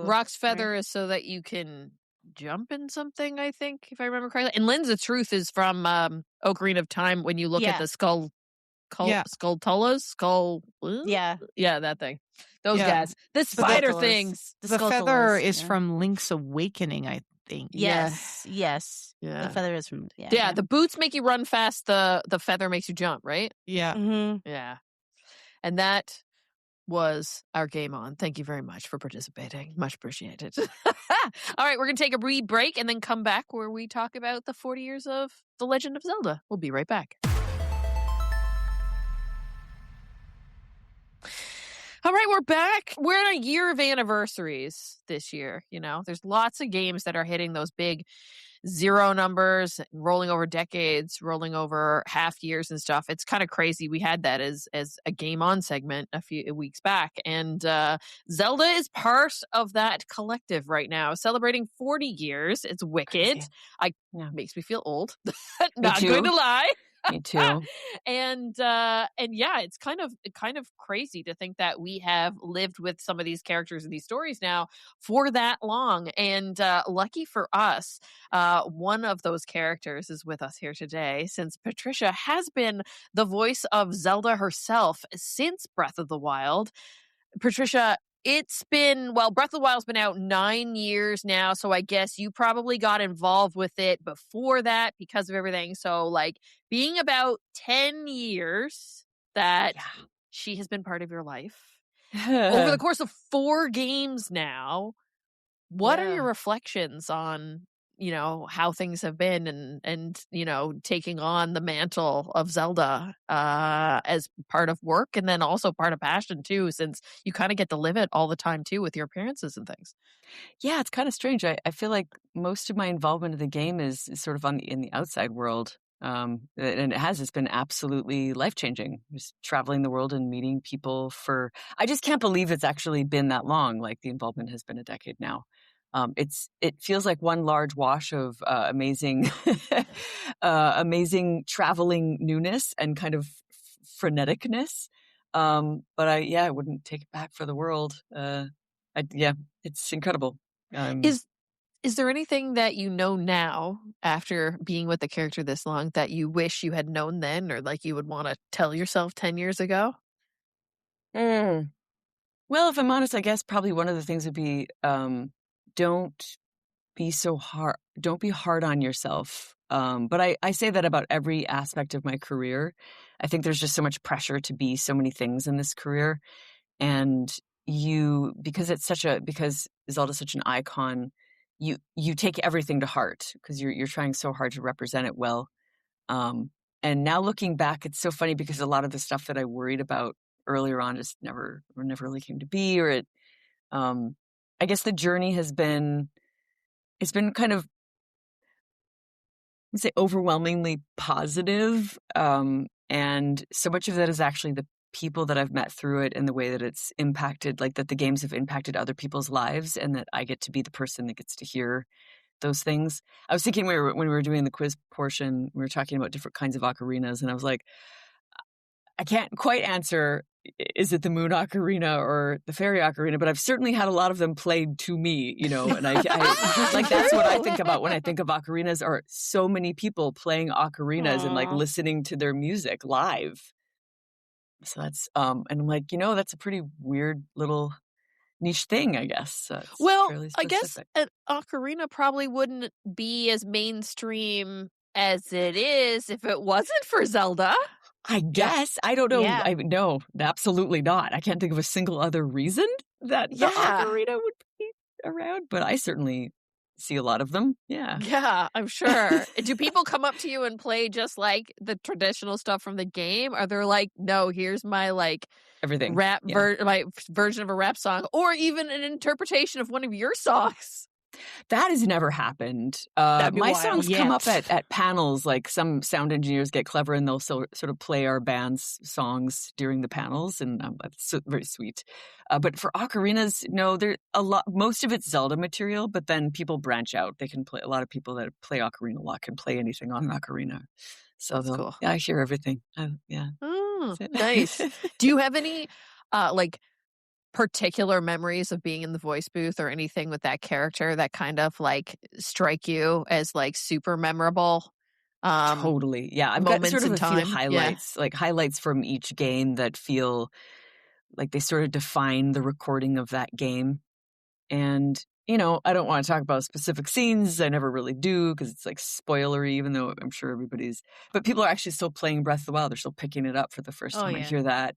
Rock's
Boo.
Feather is so that you can jump in something, I think, if I remember correctly. And Lens of Truth is from Ocarina of Time when you look at the skull tullas.
Yeah.
Yeah, that thing. Those
Yeah.
guys. The spider things.
The feather is from Link's Awakening, I thing.
Yes.
Yeah.
The feather is from
The boots make you run fast. The feather makes you jump, right?
Yeah.
Mm-hmm.
Yeah. And that was our game on. Thank you very much for participating. Much appreciated. All right, we're going to take a wee break and then come back where we talk about the 40 years of The Legend of Zelda. We'll be right back. All right, we're back. We're in a year of anniversaries this year. You know, there's lots of games that are hitting those big 0 numbers, rolling over decades, rolling over half years and stuff. It's kind of crazy. We had that as a game on segment a few weeks back. And Zelda is part of that collective right now, celebrating 40 years. It's wicked. Makes me feel old. Not going to lie.
Me too.
And yeah, it's kind of crazy to think that we have lived with some of these characters and these stories now for that long. And lucky for us, one of those characters is with us here today, since Patricia has been the voice of Zelda herself since Breath of the Wild. Patricia, it's been, Breath of the Wild's been out 9 years now, so I guess you probably got involved with it before that because of everything. So, like, being about 10 years that she has been part of your life over the course of 4 games now, what are your reflections on, you know, how things have been and you know, taking on the mantle of Zelda as part of work and then also part of passion too, since you kind of get to live it all the time too with your appearances and things?
Yeah, it's kind of strange. I feel like most of my involvement in the game is sort of in the outside world. And it's been absolutely life-changing, just traveling the world and meeting people I just can't believe it's actually been that long. Like, the involvement has been a decade now. It feels like one large wash of amazing traveling newness and kind of freneticness. But I wouldn't take it back for the world. It's incredible.
Is there anything that you know now after being with the character this long that you wish you had known then, or like you would want to tell yourself 10 years ago?
Well, if I'm honest, I guess probably one of the things would be don't be so hard. Don't be hard on yourself. But I say that about every aspect of my career. I think there's just so much pressure to be so many things in this career. And because Zelda's such an icon, you take everything to heart because you're trying so hard to represent it well. And now looking back, it's so funny because a lot of the stuff that I worried about earlier on just never really came to be, or I guess the journey it's been kind of, I'd say, overwhelmingly positive. And so much of that is actually the people that I've met through it and the way that it's impacted, like that the games have impacted other people's lives and that I get to be the person that gets to hear those things. I was thinking when we were doing the quiz portion, we were talking about different kinds of ocarinas, and I was like, I can't quite answer, is it the Moon Ocarina or the Fairy Ocarina? But I've certainly had a lot of them played to me, you know, and I like, that's what I think about when I think of ocarinas, are so many people playing ocarinas and like listening to their music live. So that's, and I'm like, you know, that's a pretty weird little niche thing, I guess.
I guess an ocarina probably wouldn't be as mainstream as it is if it wasn't for Zelda.
I guess. I don't know. Yeah. No, absolutely not. I can't think of a single other reason that the ocarina would be around, but I certainly see a lot of them. Yeah.
Yeah, I'm sure. Do people come up to you and play just like the traditional stuff from the game? Are they like, no, here's my like
everything
rap my version of a rap song, or even an interpretation of one of your songs?
That has never happened. My songs come up at panels, like some sound engineers get clever and they'll sort of play our band's songs during the panels, and it's very sweet. But for ocarinas, no, most of it's Zelda material, but then people branch out. They can play, a lot of people that play ocarina a lot can play anything on an ocarina. So that's cool. Yeah, I hear everything. Yeah.
Oh, nice. Do you have any like particular memories of being in the voice booth or anything with that character that kind of like strike you as like super memorable?
Totally. Yeah. I've got sort of a few highlights, like highlights from each game that feel like they sort of define the recording of that game. And I don't want to talk about specific scenes. I never really do because it's like spoilery, even though I'm sure but people are actually still playing Breath of the Wild. They're still picking it up for the first time. I hear that.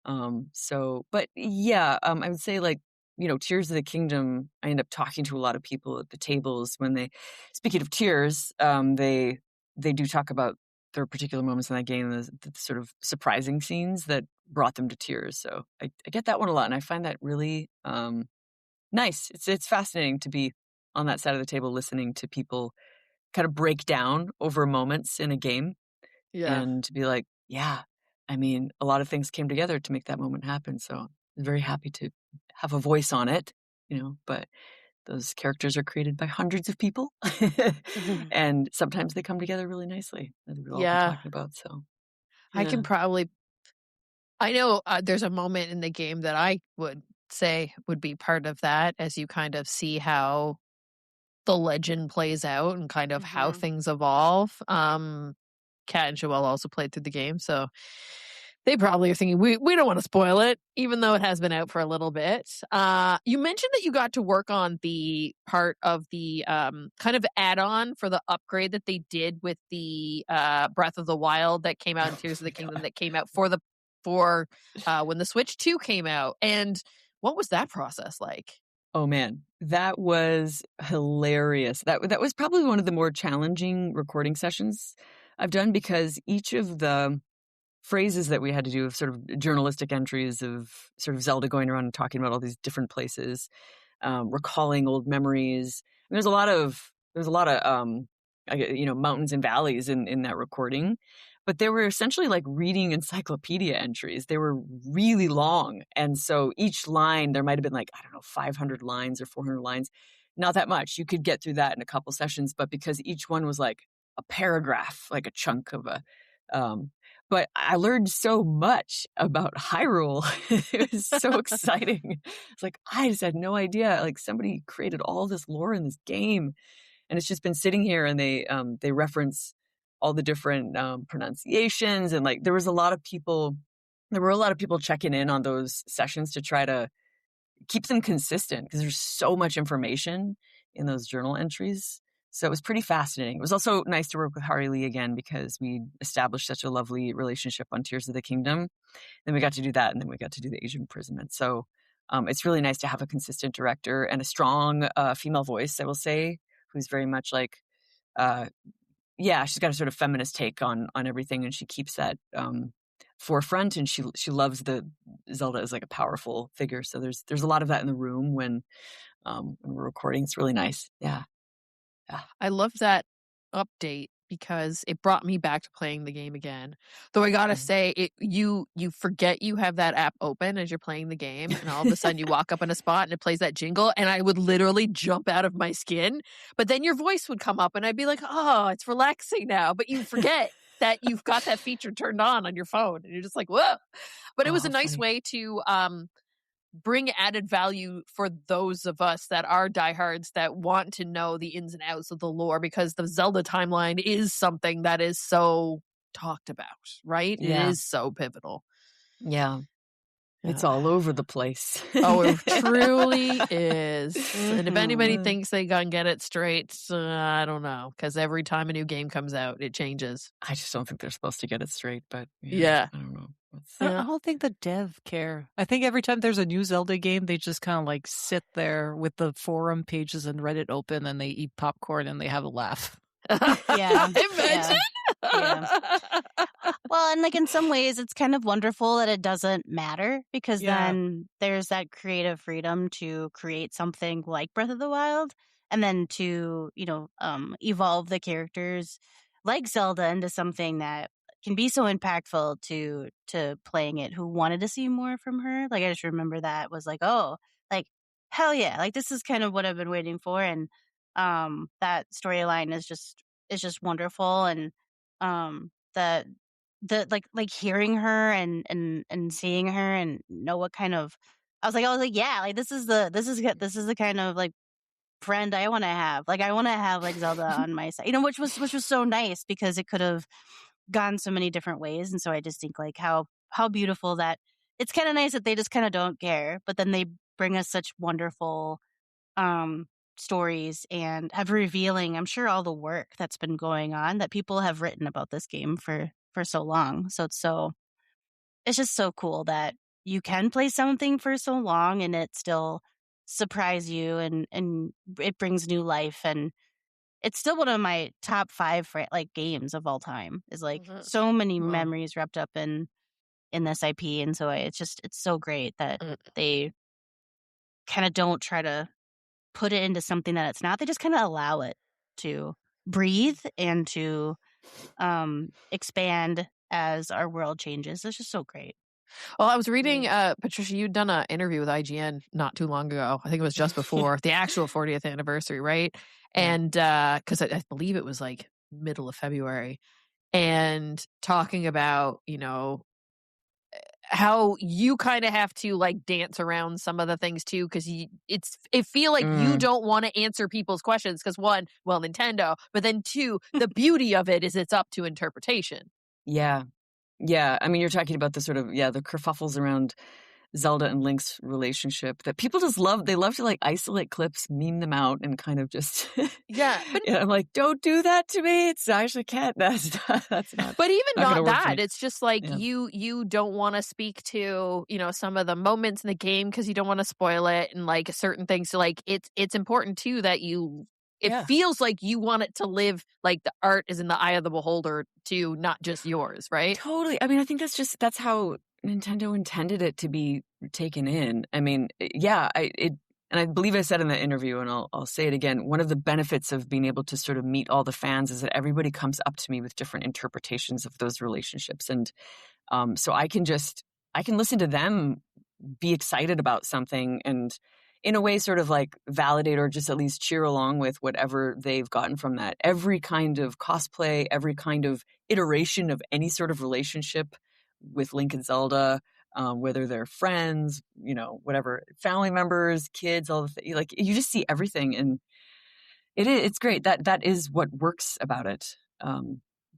But yeah, I would say like, Tears of the Kingdom, I end up talking to a lot of people at the tables when speaking of tears, they do talk about their particular moments in that game, the sort of surprising scenes that brought them to tears. So I get that one a lot, and I find that really nice. It's fascinating to be on that side of the table listening to people kind of break down over moments in a game.
Yeah.
And to be like, yeah, I mean, a lot of things came together to make that moment happen. So I'm very happy to have a voice on it, but those characters are created by hundreds of people. And sometimes they come together really nicely, as we've all been talking about. So
I know there's a moment in the game that I would say would be part of that, as you kind of see how the legend plays out and kind of how things evolve. Kat and Joelle also played through the game, so they probably are thinking, we don't want to spoil it, even though it has been out for a little bit. You mentioned that you got to work on the part of the kind of add-on for the upgrade that they did with the Breath of the Wild that came out in Tears of the Kingdom that came out for when the Switch 2 came out. And what was that process like?
Oh man, that was hilarious. That was probably one of the more challenging recording sessions I've done, because each of the phrases that we had to do of sort of journalistic entries of sort of Zelda going around and talking about all these different places, recalling old memories. And there's a lot of mountains and valleys in that recording, but they were essentially like reading encyclopedia entries. They were really long. And so each line, there might've been like, I don't know, 500 lines or 400 lines, not that much. You could get through that in a couple sessions, but because each one was like a paragraph, like a chunk of but I learned so much about Hyrule. It was so exciting. It's like, I just had no idea. Like, somebody created all this lore in this game, and it's just been sitting here, and they reference all the different pronunciations. And like, there were a lot of people checking in on those sessions to try to keep them consistent, because there's so much information in those journal entries. So it was pretty fascinating. It was also nice to work with Hari Lee again, because we established such a lovely relationship on Tears of the Kingdom. Then we got to do that, and then we got to do the Age of Imprisonment. So it's really nice to have a consistent director and a strong female voice, I will say, who's very much like, she's got a sort of feminist take on everything, and she keeps that forefront, and she loves the Zelda as like a powerful figure. So there's a lot of that in the room when we're recording. It's really nice. Yeah.
I love that update because it brought me back to playing the game again. Though I gotta say, you forget you have that app open as you're playing the game, and all of a sudden you walk up in a spot and it plays that jingle, and I would literally jump out of my skin. But then your voice would come up, and I'd be like, "Oh, it's relaxing now." But you forget that you've got that feature turned on your phone, and you're just like, "Whoa!" But it was a nice way to bring added value for those of us that are diehards that want to know the ins and outs of the lore, because the Zelda timeline is something that is so talked about, right? Yeah. It is so pivotal.
Yeah. It's all over the place.
Oh, it truly is. And if anybody thinks they gonna get it straight, I don't know, because every time a new game comes out, it changes.
I just don't think they're supposed to get it straight, but
yeah.
I don't know.
I don't think the dev care. I think every time there's a new Zelda game, they just kind of like sit there with the forum pages and Reddit open, and they eat popcorn and they have a laugh.
Yeah.
Imagine.
Yeah. Well, and like in some ways, it's kind of wonderful that it doesn't matter, because then there's that creative freedom to create something like Breath of the Wild, and then to, evolve the characters like Zelda into something that can be so impactful to playing it, who wanted to see more from her. Like, I just remember that was like, oh, like, hell yeah. Like, this is kind of what I've been waiting for. And that storyline is just wonderful. And the like hearing her and seeing her and know what kind of, I was like, yeah, like this is the kind of like friend I want to have. Like, I want to have like Zelda on my side, which was so nice, because it could have gone so many different ways. And so I just think like how beautiful that it's kind of nice that they just kind of don't care, but then they bring us such wonderful stories and have revealing, I'm sure, all the work that's been going on that people have written about this game for so long. So it's just so cool that you can play something for so long and it still surprise you and it brings new life, and it's still one of my top 5 like games of all time. Is like so many memories wrapped up in this IP, and so it's so great that they kind of don't try to put it into something that it's not. They just kind of allow it to breathe and to expand as our world changes. It's just so great.
Well, I was reading, Patricia, you'd done an interview with IGN not too long ago. I think it was just before the actual 40th anniversary, right? And because I believe it was like middle of February, and talking about, how you kind of have to like dance around some of the things too, because it feel like you don't want to answer people's questions because one, well, Nintendo, but then two, the beauty of it is it's up to interpretation.
Yeah. I mean, you're talking about the sort of the kerfuffles around Zelda and Link's relationship that people just love. They love to like isolate clips, meme them out, and kind of just
but
I'm like, don't do that to me. I actually can't. That's not.
But even not that, it's just like you don't want to speak to some of the moments in the game because you don't want to spoil it, and like certain things. So like it's important too that it feels like you want it to live, like the art is in the eye of the beholder too, not just yours, right?
Totally. I mean, I think that's how Nintendo intended it to be taken in. I mean, and I believe I said in the interview, and I'll say it again, one of the benefits of being able to sort of meet all the fans is that everybody comes up to me with different interpretations of those relationships. And so I can listen to them be excited about something and in a way sort of like validate or just at least cheer along with whatever they've gotten from that. Every kind of cosplay, every kind of iteration of any sort of relationship with Link and Zelda, whether they're friends, whatever, family members, kids, all the things, like you just see everything, and it's great. That is what works about it.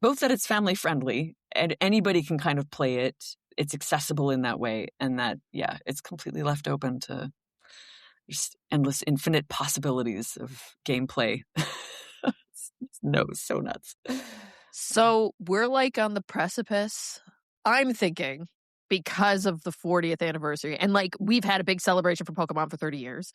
Both that it's family friendly and anybody can kind of play it. It's accessible in that way, and that it's completely left open to just endless, infinite possibilities of gameplay. It's so nuts.
So we're like on the precipice. I'm thinking because of the 40th anniversary, and like we've had a big celebration for Pokemon for 30 years.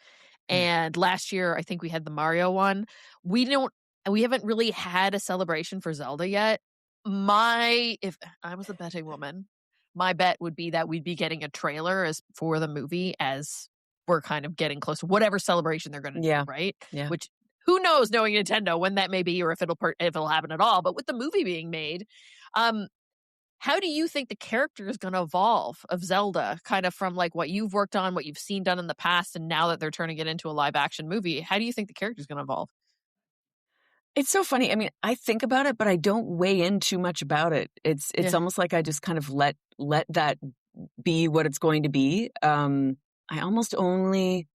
And last year, I think we had the Mario one. We haven't really had a celebration for Zelda yet. If I was a betting woman, my bet would be that we'd be getting a trailer for the movie as we're kind of getting close to whatever celebration they're going to do, right?
Yeah.
Which, who knows, knowing Nintendo, when that may be or if it'll happen at all. But with the movie being made, how do you think the character is going to evolve of Zelda, kind of from like what you've worked on, what you've seen done in the past, and now that they're turning it into a live action movie? How do you think the character is going to evolve?
It's so funny. I mean, I think about it, but I don't weigh in too much about it. It's almost like I just kind of let that be what it's going to be. I almost only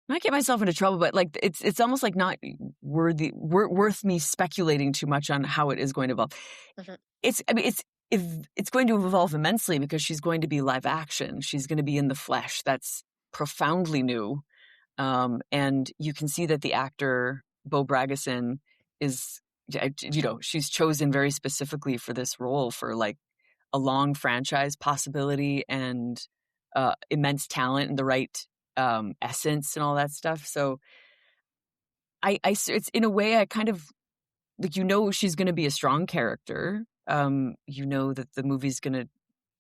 not get myself into trouble, but like it's almost like not worth me speculating too much on how it is going to evolve. It's going to evolve immensely because she's going to be live action. She's going to be in the flesh. That's profoundly new, and you can see that the actor Bo Bragason is, she's chosen very specifically for this role for like a long franchise possibility and immense talent and the right essence and all that stuff. So it's in a way I kind of like, she's going to be a strong character. That the movie's going to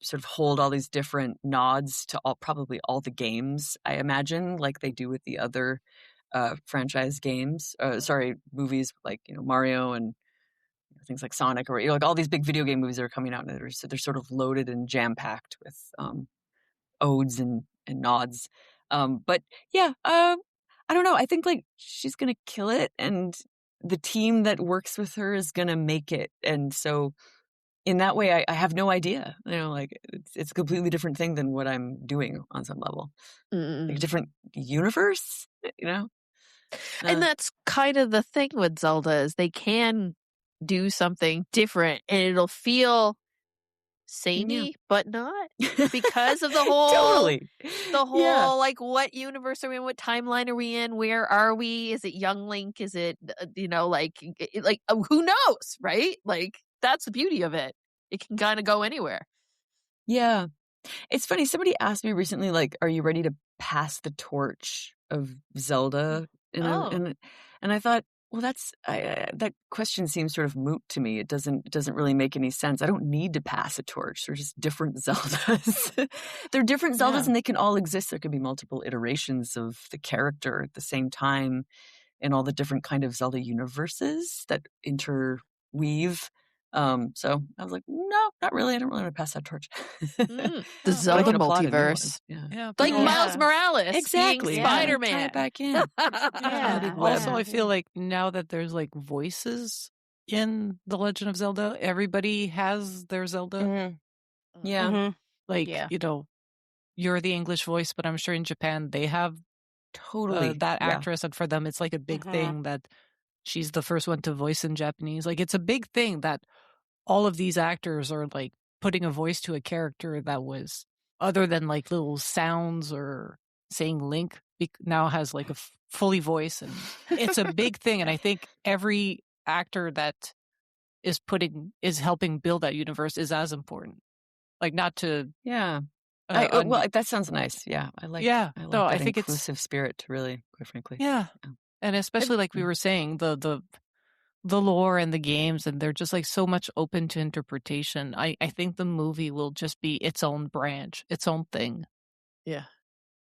sort of hold all these different nods to probably all the games, I imagine, like they do with the other franchise games. Movies like Mario and things like Sonic, or like all these big video game movies that are coming out, and they're sort of loaded and jam packed with odes and nods. But I don't know. I think like she's gonna kill it, and the team that works with her is gonna make it. And so in that way, I have no idea. Like it's a completely different thing than what I'm doing on some level. Like a different universe,
And that's kind of the thing with Zelda is they can do something different, and it'll feel samey, but not, because of the whole
Totally.
like, what universe are we in? What timeline are we in? Where are we? Is it young Link? Is it who knows, right? Like, that's the beauty of it. It can kind of go anywhere.
Yeah. It's funny. Somebody asked me recently, like, are you ready to pass the torch of Zelda? And I thought, well, that question seems sort of moot to me. It doesn't really make any sense. I don't need to pass a torch. They're just different Zeldas. They're different Zeldas, and they can all exist. There could be multiple iterations of the character at the same time in all the different kind of Zelda universes that interweave. So I was like, no, not really. I don't really want to pass that torch.
The Zelda multiverse. Like Miles Morales.
Exactly.
Being Spider-Man.
Tie it back in.
Also, I feel like now that there's like voices in The Legend of Zelda, everybody has their Zelda.
Mm-hmm. Yeah. Mm-hmm.
Like, you're the English voice, but I'm sure in Japan they have that actress. And for them, it's like a big thing that she's the first one to voice in Japanese. Like, it's a big thing that all of these actors are like putting a voice to a character that was other than like little sounds or saying Link now has like a fully voice, and it's a big thing. And I think every actor that is helping build that universe is as important. Like, not to
that sounds nice. Yeah, I like that
I think
inclusive spirit, really, quite frankly.
Yeah. And especially like we were saying, the lore and the games, and they're just like so much open to interpretation. I think the movie will just be its own branch, its own thing.
Yeah.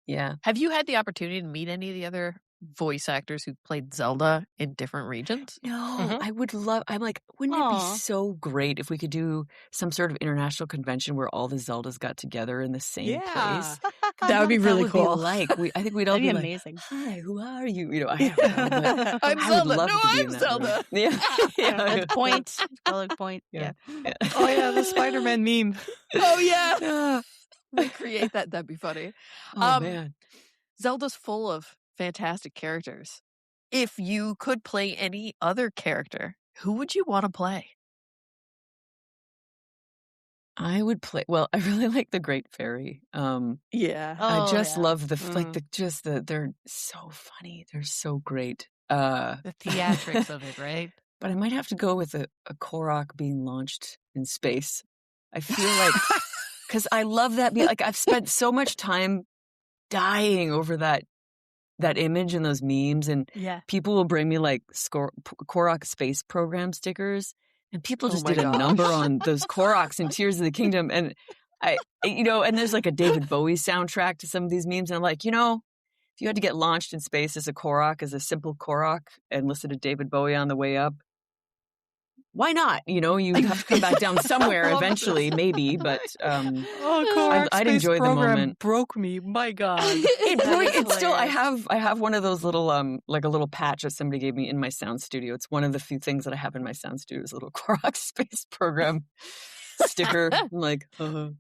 Yeah.
Have you had the opportunity to meet any of the other voice actors who played Zelda in different regions?
No, I would love, I'm like, wouldn't it be so great if we could do some sort of international convention where all the Zeldas got together in the same place?
That would be really cool.
I think we'd all be
amazing.
Like, hi, who are you? You know, I don't know, but
I'm Zelda. No, I'm Zelda.
Yeah.
Good point. Valid point. Yeah.
Oh yeah, the Spider-Man meme.
Oh yeah. Recreate that. That'd be funny.
Oh man.
Zelda's full of fantastic characters. If you could play any other character, who would you want to play?
I would play. Well, I really like the Great Fairy. I just love they're so funny. They're so great.
The theatrics of it, right?
But I might have to go with a Korok being launched in space. I feel like because I love that. Like, I've spent so much time dying over that image and those memes, and people will bring me like Korok space program stickers, and people just did a number on those Koroks in Tears of the Kingdom, and and there's like a David Bowie soundtrack to some of these memes, and I'm like, if you had to get launched in space as a Korok, as a simple Korok, and listen to David Bowie on the way up, why not? You have to come back down somewhere eventually, maybe. But I'd enjoy the moment.
Broke me, my God!
It's still. I have one of those little like a little patch that somebody gave me in my sound studio. It's one of the few things that I have in my sound studio is a little Korok space program sticker. I'm like, love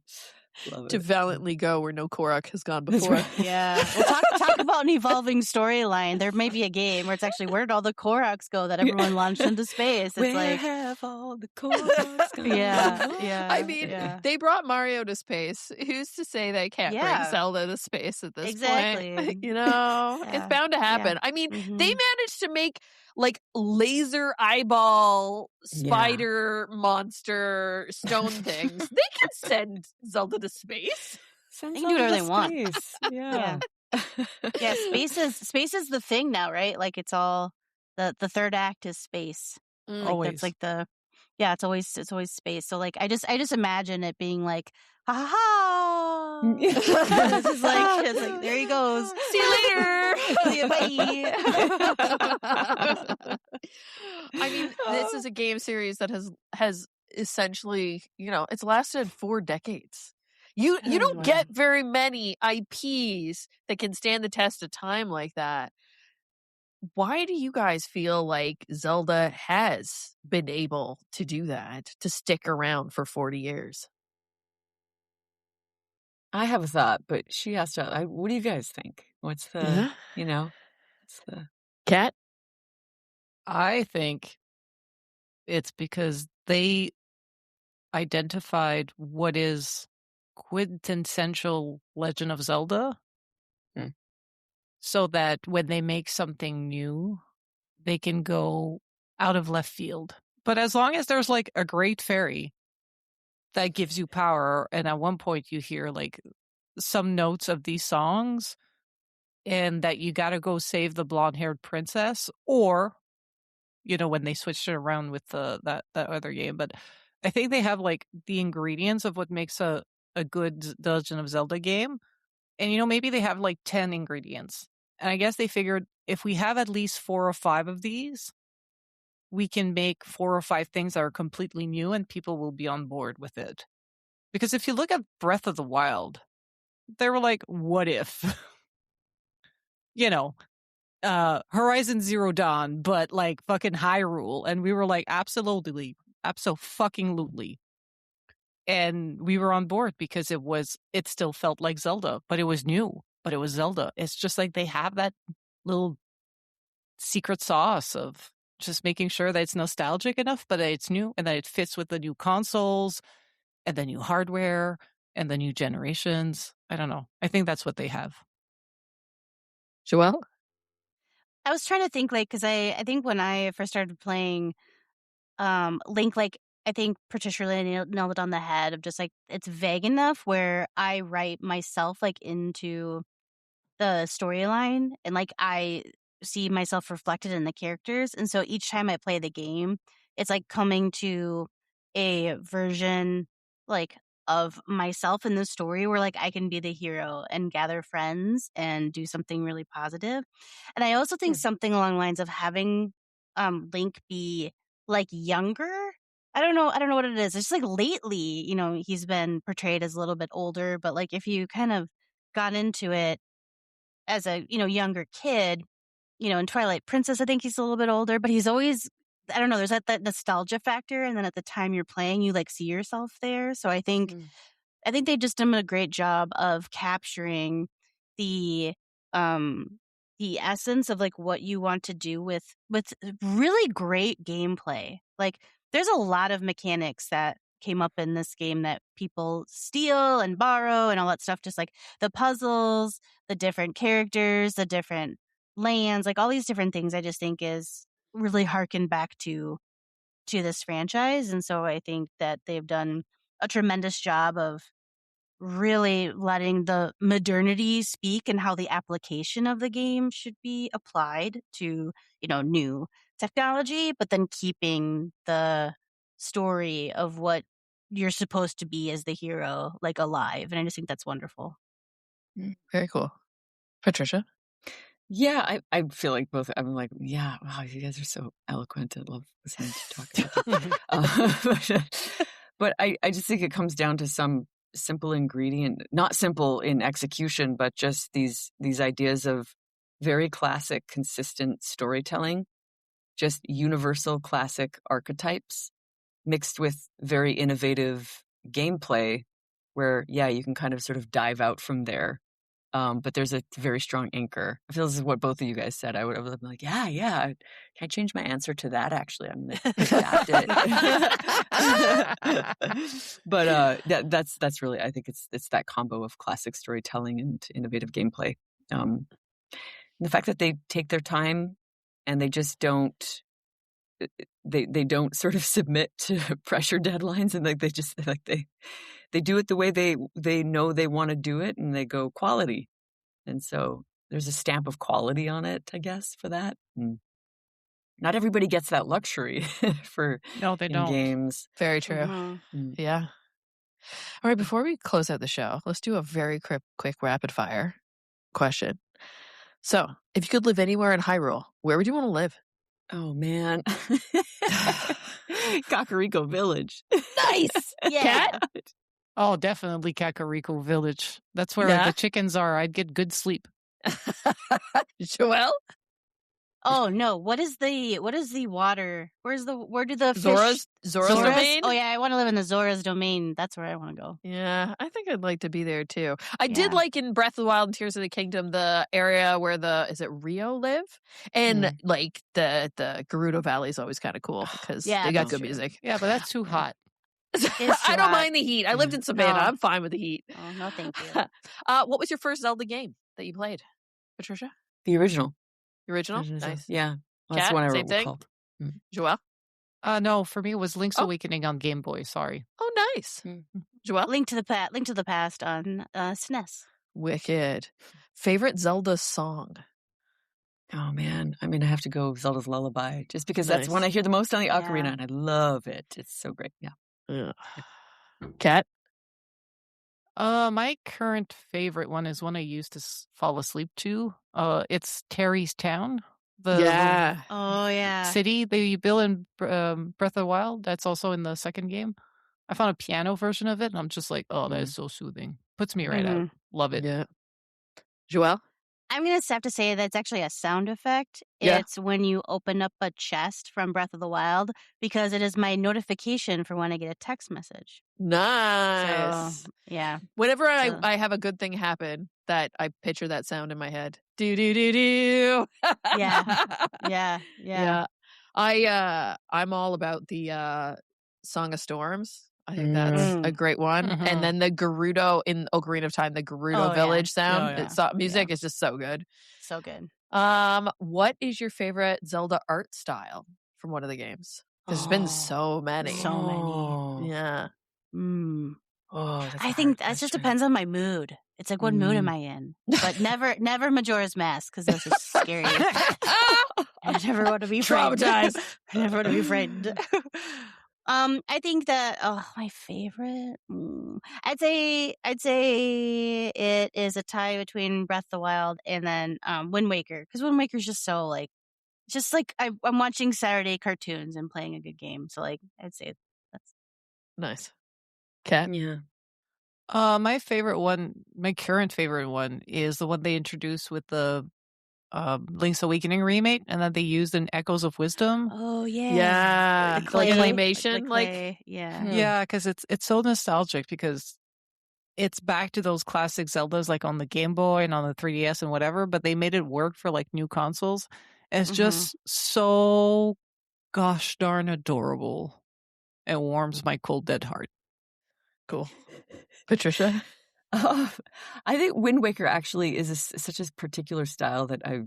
it.
To valiantly go where no Korok has gone before.
Right. Yeah. Well, talk about an evolving storyline. There may be a game where it's actually, where did all the Koroks go that everyone launched into space? It's
where have all the Koroks gone?
Yeah.
I mean, they brought Mario to space. Who's to say they can't bring Zelda to space at this point? It's bound to happen. I mean, they managed to make like laser eyeball spider monster stone things. They can send Zelda to space.
They can do whatever they want. Yeah. Space is the thing now, right? Like, it's all the third act is space.
Always.
That's like it's always space. So like I just imagine it being like, ha ha. It's like there he goes.
See you later.
See you, bye.
I mean, this is a game series that has essentially, it's lasted 4 decades. You don't get very many IPs that can stand the test of time like that. Why do you guys feel like Zelda has been able to do that, to stick around for 40 years?
I have a thought, but she has to. What do you guys think? What's the, what's the
Kat?
I think it's because identified what is quintessential Legend of Zelda. So that when they make something new, they can go out of left field. But as long as there's like a great fairy that gives you power, and at one point you hear like some notes of these songs, and that you got to go save the blonde-haired princess, or, you know, when they switched it around with that other game. But I think they have like the ingredients of what makes a good Legend of Zelda game. And, you know, maybe they have like 10 ingredients. And I guess they figured if we have at least 4 or 5 of these, we can make 4 or 5 things that are completely new and people will be on board with it. Because if you look at Breath of the Wild, they were like, what if? You know, Horizon Zero Dawn, but like fucking Hyrule. And we were like, absolutely. And we were on board because it still felt like Zelda, but it was new, but it was Zelda. It's just like they have that little secret sauce of just making sure that it's nostalgic enough, but that it's new and that it fits with the new consoles and the new hardware and the new generations. I don't know. I think that's what they have.
Joelle?
I was trying to think, like, because I think when I first started playing Link, like, I think Patricia really nailed it on the head of just like it's vague enough where I write myself like into the storyline and like I see myself reflected in the characters. And so each time I play the game, it's like coming to a version like of myself in the story where like I can be the hero and gather friends and do something really positive. And I also think something along the lines of having Link be like younger. I don't know what it is. It's just like lately, you know, he's been portrayed as a little bit older, but like if you kind of got into it as a, you know, younger kid, you know, in Twilight Princess, I think he's a little bit older, but he's always, I don't know, there's that nostalgia factor. And then at the time you're playing, you like see yourself there. So I think they just done a great job of capturing the essence of like what you want to do with really great gameplay. Like there's a lot of mechanics that came up in this game that people steal and borrow and all that stuff. Just like the puzzles, the different characters, the different lands, like all these different things I just think is really harken back to this franchise. And so I think that they've done a tremendous job of really letting the modernity speak and how the application of the game should be applied to, you know, new technology, but then keeping the story of what you're supposed to be as the hero like alive. And I just think that's wonderful.
Very cool. Patricia?
Yeah, I feel like both. I'm like, yeah, wow, you guys are so eloquent. I love listening to talk about this. But I just think it comes down to some simple ingredient, not simple in execution, but just these ideas of very classic, consistent storytelling, just universal classic archetypes mixed with very innovative gameplay where, yeah, you can kind of sort of dive out from there. But there's a very strong anchor. I feel this is what both of you guys said. I would have been like, yeah. Can I change my answer to that? Actually, I'm going to adapt it. But that's really, I think it's that combo of classic storytelling and innovative gameplay. The fact that they take their time and they just don't, they don't sort of submit to pressure deadlines, and like they do it the way they know they want to do it, and they go quality. And so there's a stamp of quality on it, I guess, for that. And not everybody gets that luxury for
they don't.
Games.
Very true. Yeah. All right, before we close out the show, let's do a very quick rapid fire question. So, if you could live anywhere in Hyrule, where would you want to live?
Oh, man. Kakariko Village.
Nice.
Yeah.
Cat?
Oh, definitely Kakariko Village. That's where the chickens are. I'd get good sleep.
Joelle?
Oh no! What is the water? Where do the
Zora's domain?
Oh yeah, I want to live in the Zora's domain. That's where I want to go.
Yeah, I think I'd like to be there too. I did like in Breath of the Wild and Tears of the Kingdom the area where is it Rio live? And like the Gerudo Valley is always kind of cool because they got good music.
Yeah, but that's too hot.
I don't mind the heat. I lived in Savannah.
No.
I'm fine with the heat.
Oh, no, thank you.
What was your first Zelda game that you played, Patricia?
The original.
The original? Nice.
Yeah.
Kat,
Well, that's the one I
same thing?
recalled.
Joelle?
No, for me it was Link's Awakening on Game Boy. Sorry.
Oh, nice. Joelle?
Link to the Past on SNES.
Wicked. Favorite Zelda song?
Oh, man. I mean, I have to go Zelda's Lullaby, just because that's the one I hear the most on the Ocarina, and I love it. It's so great. Yeah.
Kat?
My current favorite one is one I used to fall asleep to. It's Terry's Town. The city that you build in Breath of the Wild. That's also in the second game. I found a piano version of it, and I'm just like, oh, that is so soothing. Puts me right out. Love it.
Yeah. Joelle?
I'm going to have to say that it's actually a sound effect.
Yeah.
It's when you open up a chest from Breath of the Wild, because it is my notification for when I get a text message.
Nice.
So, yeah.
Whenever I have a good thing happen, that I picture that sound in my head. Do do do do.
Yeah.
I'm all about the Song of Storms. I think that's a great one. And then the Gerudo in Ocarina of Time, the Gerudo Village sound. Music is just so good.
So good.
What is your favorite Zelda art style from one of the games? There's been so many.
So many.
Yeah.
I think that just depends on my mood. It's like, what mood am I in? But never Majora's Mask, because that's just scary. I never want to be
traumatized.
I never want to be frightened. I think that my favorite. I'd say it is a tie between Breath of the Wild and then Wind Waker, because Wind Waker is just so like, I'm watching Saturday cartoons and playing a good game. So like, I'd say that's
nice. Kat?
Yeah.
My favorite one, my current favorite one, is the one they introduced with the Link's Awakening remake, and that they used in Echoes of Wisdom.
Oh yeah,
yeah,
clay,
claymation,
yeah, because it's so nostalgic, because it's back to those classic Zeldas like on the Game Boy and on the 3DS and whatever, but they made it work for like new consoles. And it's just so gosh darn adorable. It warms my cold dead heart.
Cool. Patricia?
I think Wind Waker actually is such a particular style that I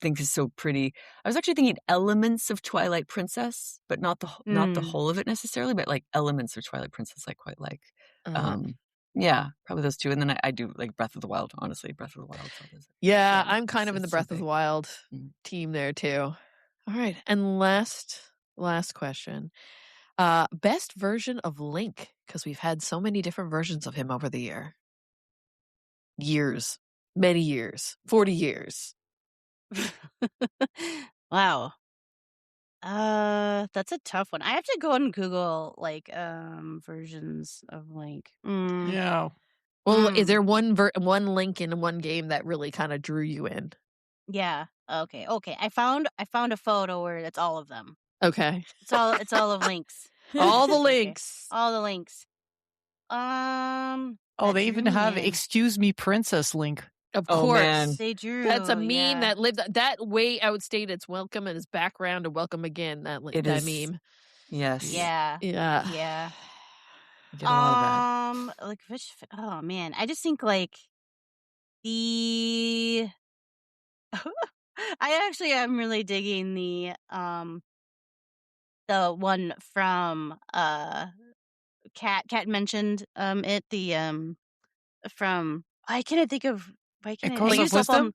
think is so pretty. I was actually thinking elements of Twilight Princess, but not the whole of it necessarily, but like elements of Twilight Princess I quite like. Yeah, probably those two. And then I do like Breath of the Wild, honestly. Breath of the Wild.
Yeah, I'm kind of in the Breath of the Wild team there too. All right. And last question. Best version of Link, because we've had so many different versions of him over the years. Many years. 40 years.
Wow. That's a tough one. I have to go and Google like versions of Link.
Yeah.
Well, is there one Link in one game that really kind of drew you in?
Yeah. Okay. I found a photo where it's all of them.
Okay.
It's all of Links.
All the Links.
Okay. All the Links.
They even have Excuse Me Princess Link.
Of course.
Man.
They drew.
That's a meme that lived that way outstayed its welcome and its background and welcome again. That meme.
Yes.
Yeah.
Yeah.
Yeah.
I get a lot of that.
Like oh man, I just think like the I actually am really digging the one from Kat mentioned it, the from I can't think of
Echoes of Wisdom?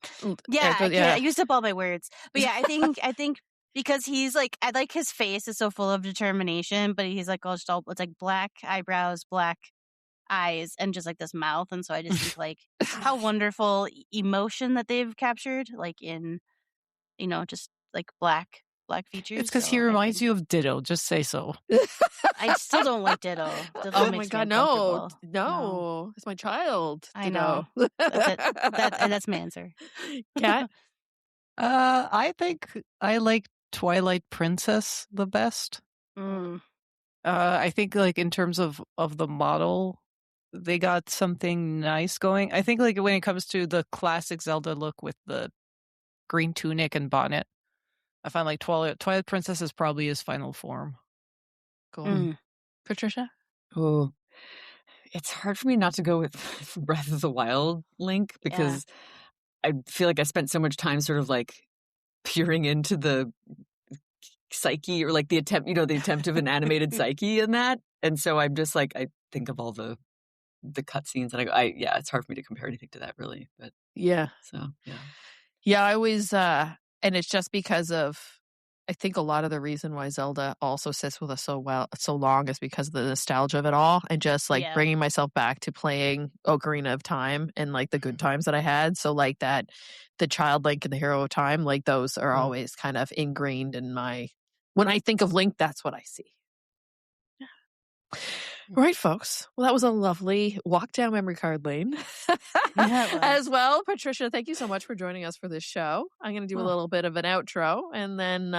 I used up all my words. But yeah, I think because he's like, I like his face is so full of determination, but he's like it's like black eyebrows, black eyes, and just like this mouth. And so I just think like how wonderful emotion that they've captured, like in, just like black features.
It's because he reminds you of Ditto. Just say so.
I still don't like Ditto.
Oh my God, no. It's my child.
I know. That's my answer.
Kat?
I think I like Twilight Princess the best. I think like in terms of the model, they got something nice going. I think like when it comes to the classic Zelda look with the green tunic and bonnet, I find like Twilight Princess is probably his final form.
Cool. Patricia?
Oh, it's hard for me not to go with Breath of the Wild link because I feel like I spent so much time sort of like peering into the psyche or like the attempt of an animated psyche in that. And so I'm just like, I think of all the cutscenes and I go, it's hard for me to compare anything to that really. But so
I always, and it's just because of, I think a lot of the reason why Zelda also sits with us so long is because of the nostalgia of it all and just like bringing myself back to playing Ocarina of Time and like the good times that I had. So like that, the child Link and the hero of time, like those are always kind of ingrained in when I think of Link, that's what I see. All right, folks. Well, that was a lovely walk down memory card lane as well. Patricia, thank you so much for joining us for this show. I'm going to do a little bit of an outro and then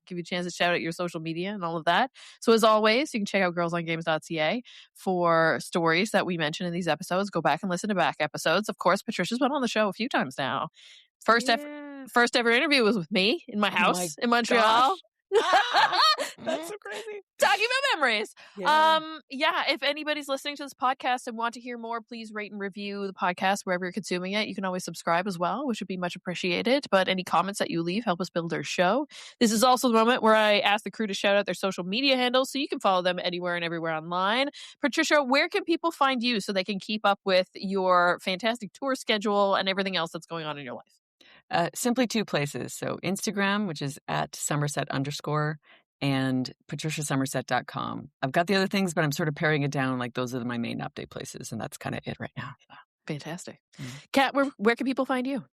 give you a chance to shout out your social media and all of that. So as always, you can check out girlsongames.ca for stories that we mentioned in these episodes. Go back and listen to back episodes. Of course, Patricia's been on the show a few times now. First ever interview was with me in my house in Montreal.
That's so crazy.
Talking about memories. If anybody's listening to this podcast and want to hear more, please rate and review the podcast wherever you're consuming it. You can always subscribe as well, which would be much appreciated. But any comments that you leave help us build our show. This is also the moment where I ask the crew to shout out their social media handles so you can follow them anywhere and everywhere online. Patricia, where can people find you so they can keep up with your fantastic tour schedule and everything else that's going on in your life?
Simply two places. So Instagram, which is at @Summersett_, and patriciasummersett.com. I've got the other things, but I'm sort of paring it down. Like those are my main update places, and that's kind of it right now. So.
Fantastic. Kat, where can people find you?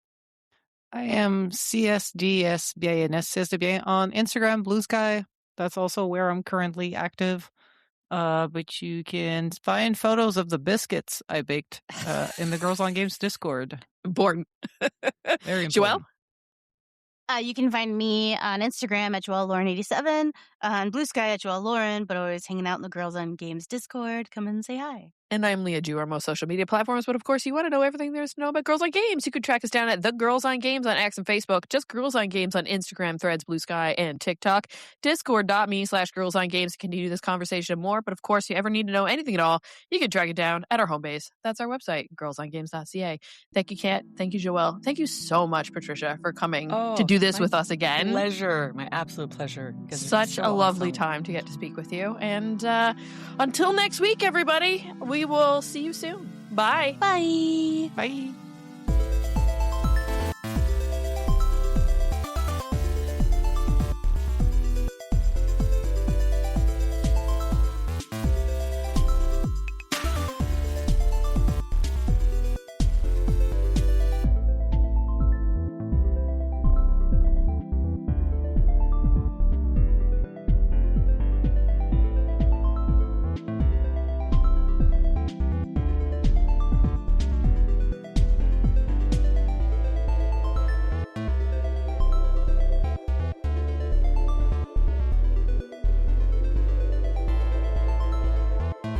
I am CSDSBINS on Instagram, Blue Sky. That's also where I'm currently active. But you can find photos of the biscuits I baked in the Girls on Games Discord.
Important.
Very important.
Joelle?
You can find me on Instagram at JoelleLauren87, on Blue Sky at JoelleLauren, but always hanging out in the Girls on Games Discord. Come and say hi.
And I'm Leah Jew, on most social media platforms. But of course, you want to know everything there is to know about Girls on Games. You can track us down at The Girls on Games on X and Facebook. Just Girls on Games on Instagram, Threads, Blue Sky, and TikTok. Discord.me/Girls on Games to continue this conversation and more. But of course, if you ever need to know anything at all, you can track it down at our home base. That's our website, girlsongames.ca. Thank you, Kat. Thank you, Joelle. Thank you so much, Patricia, for coming to do this with us again.
Pleasure. My absolute pleasure.
Such a lovely time to get to speak with you. And until next week, everybody, we will see you soon. Bye.
Bye.
Bye.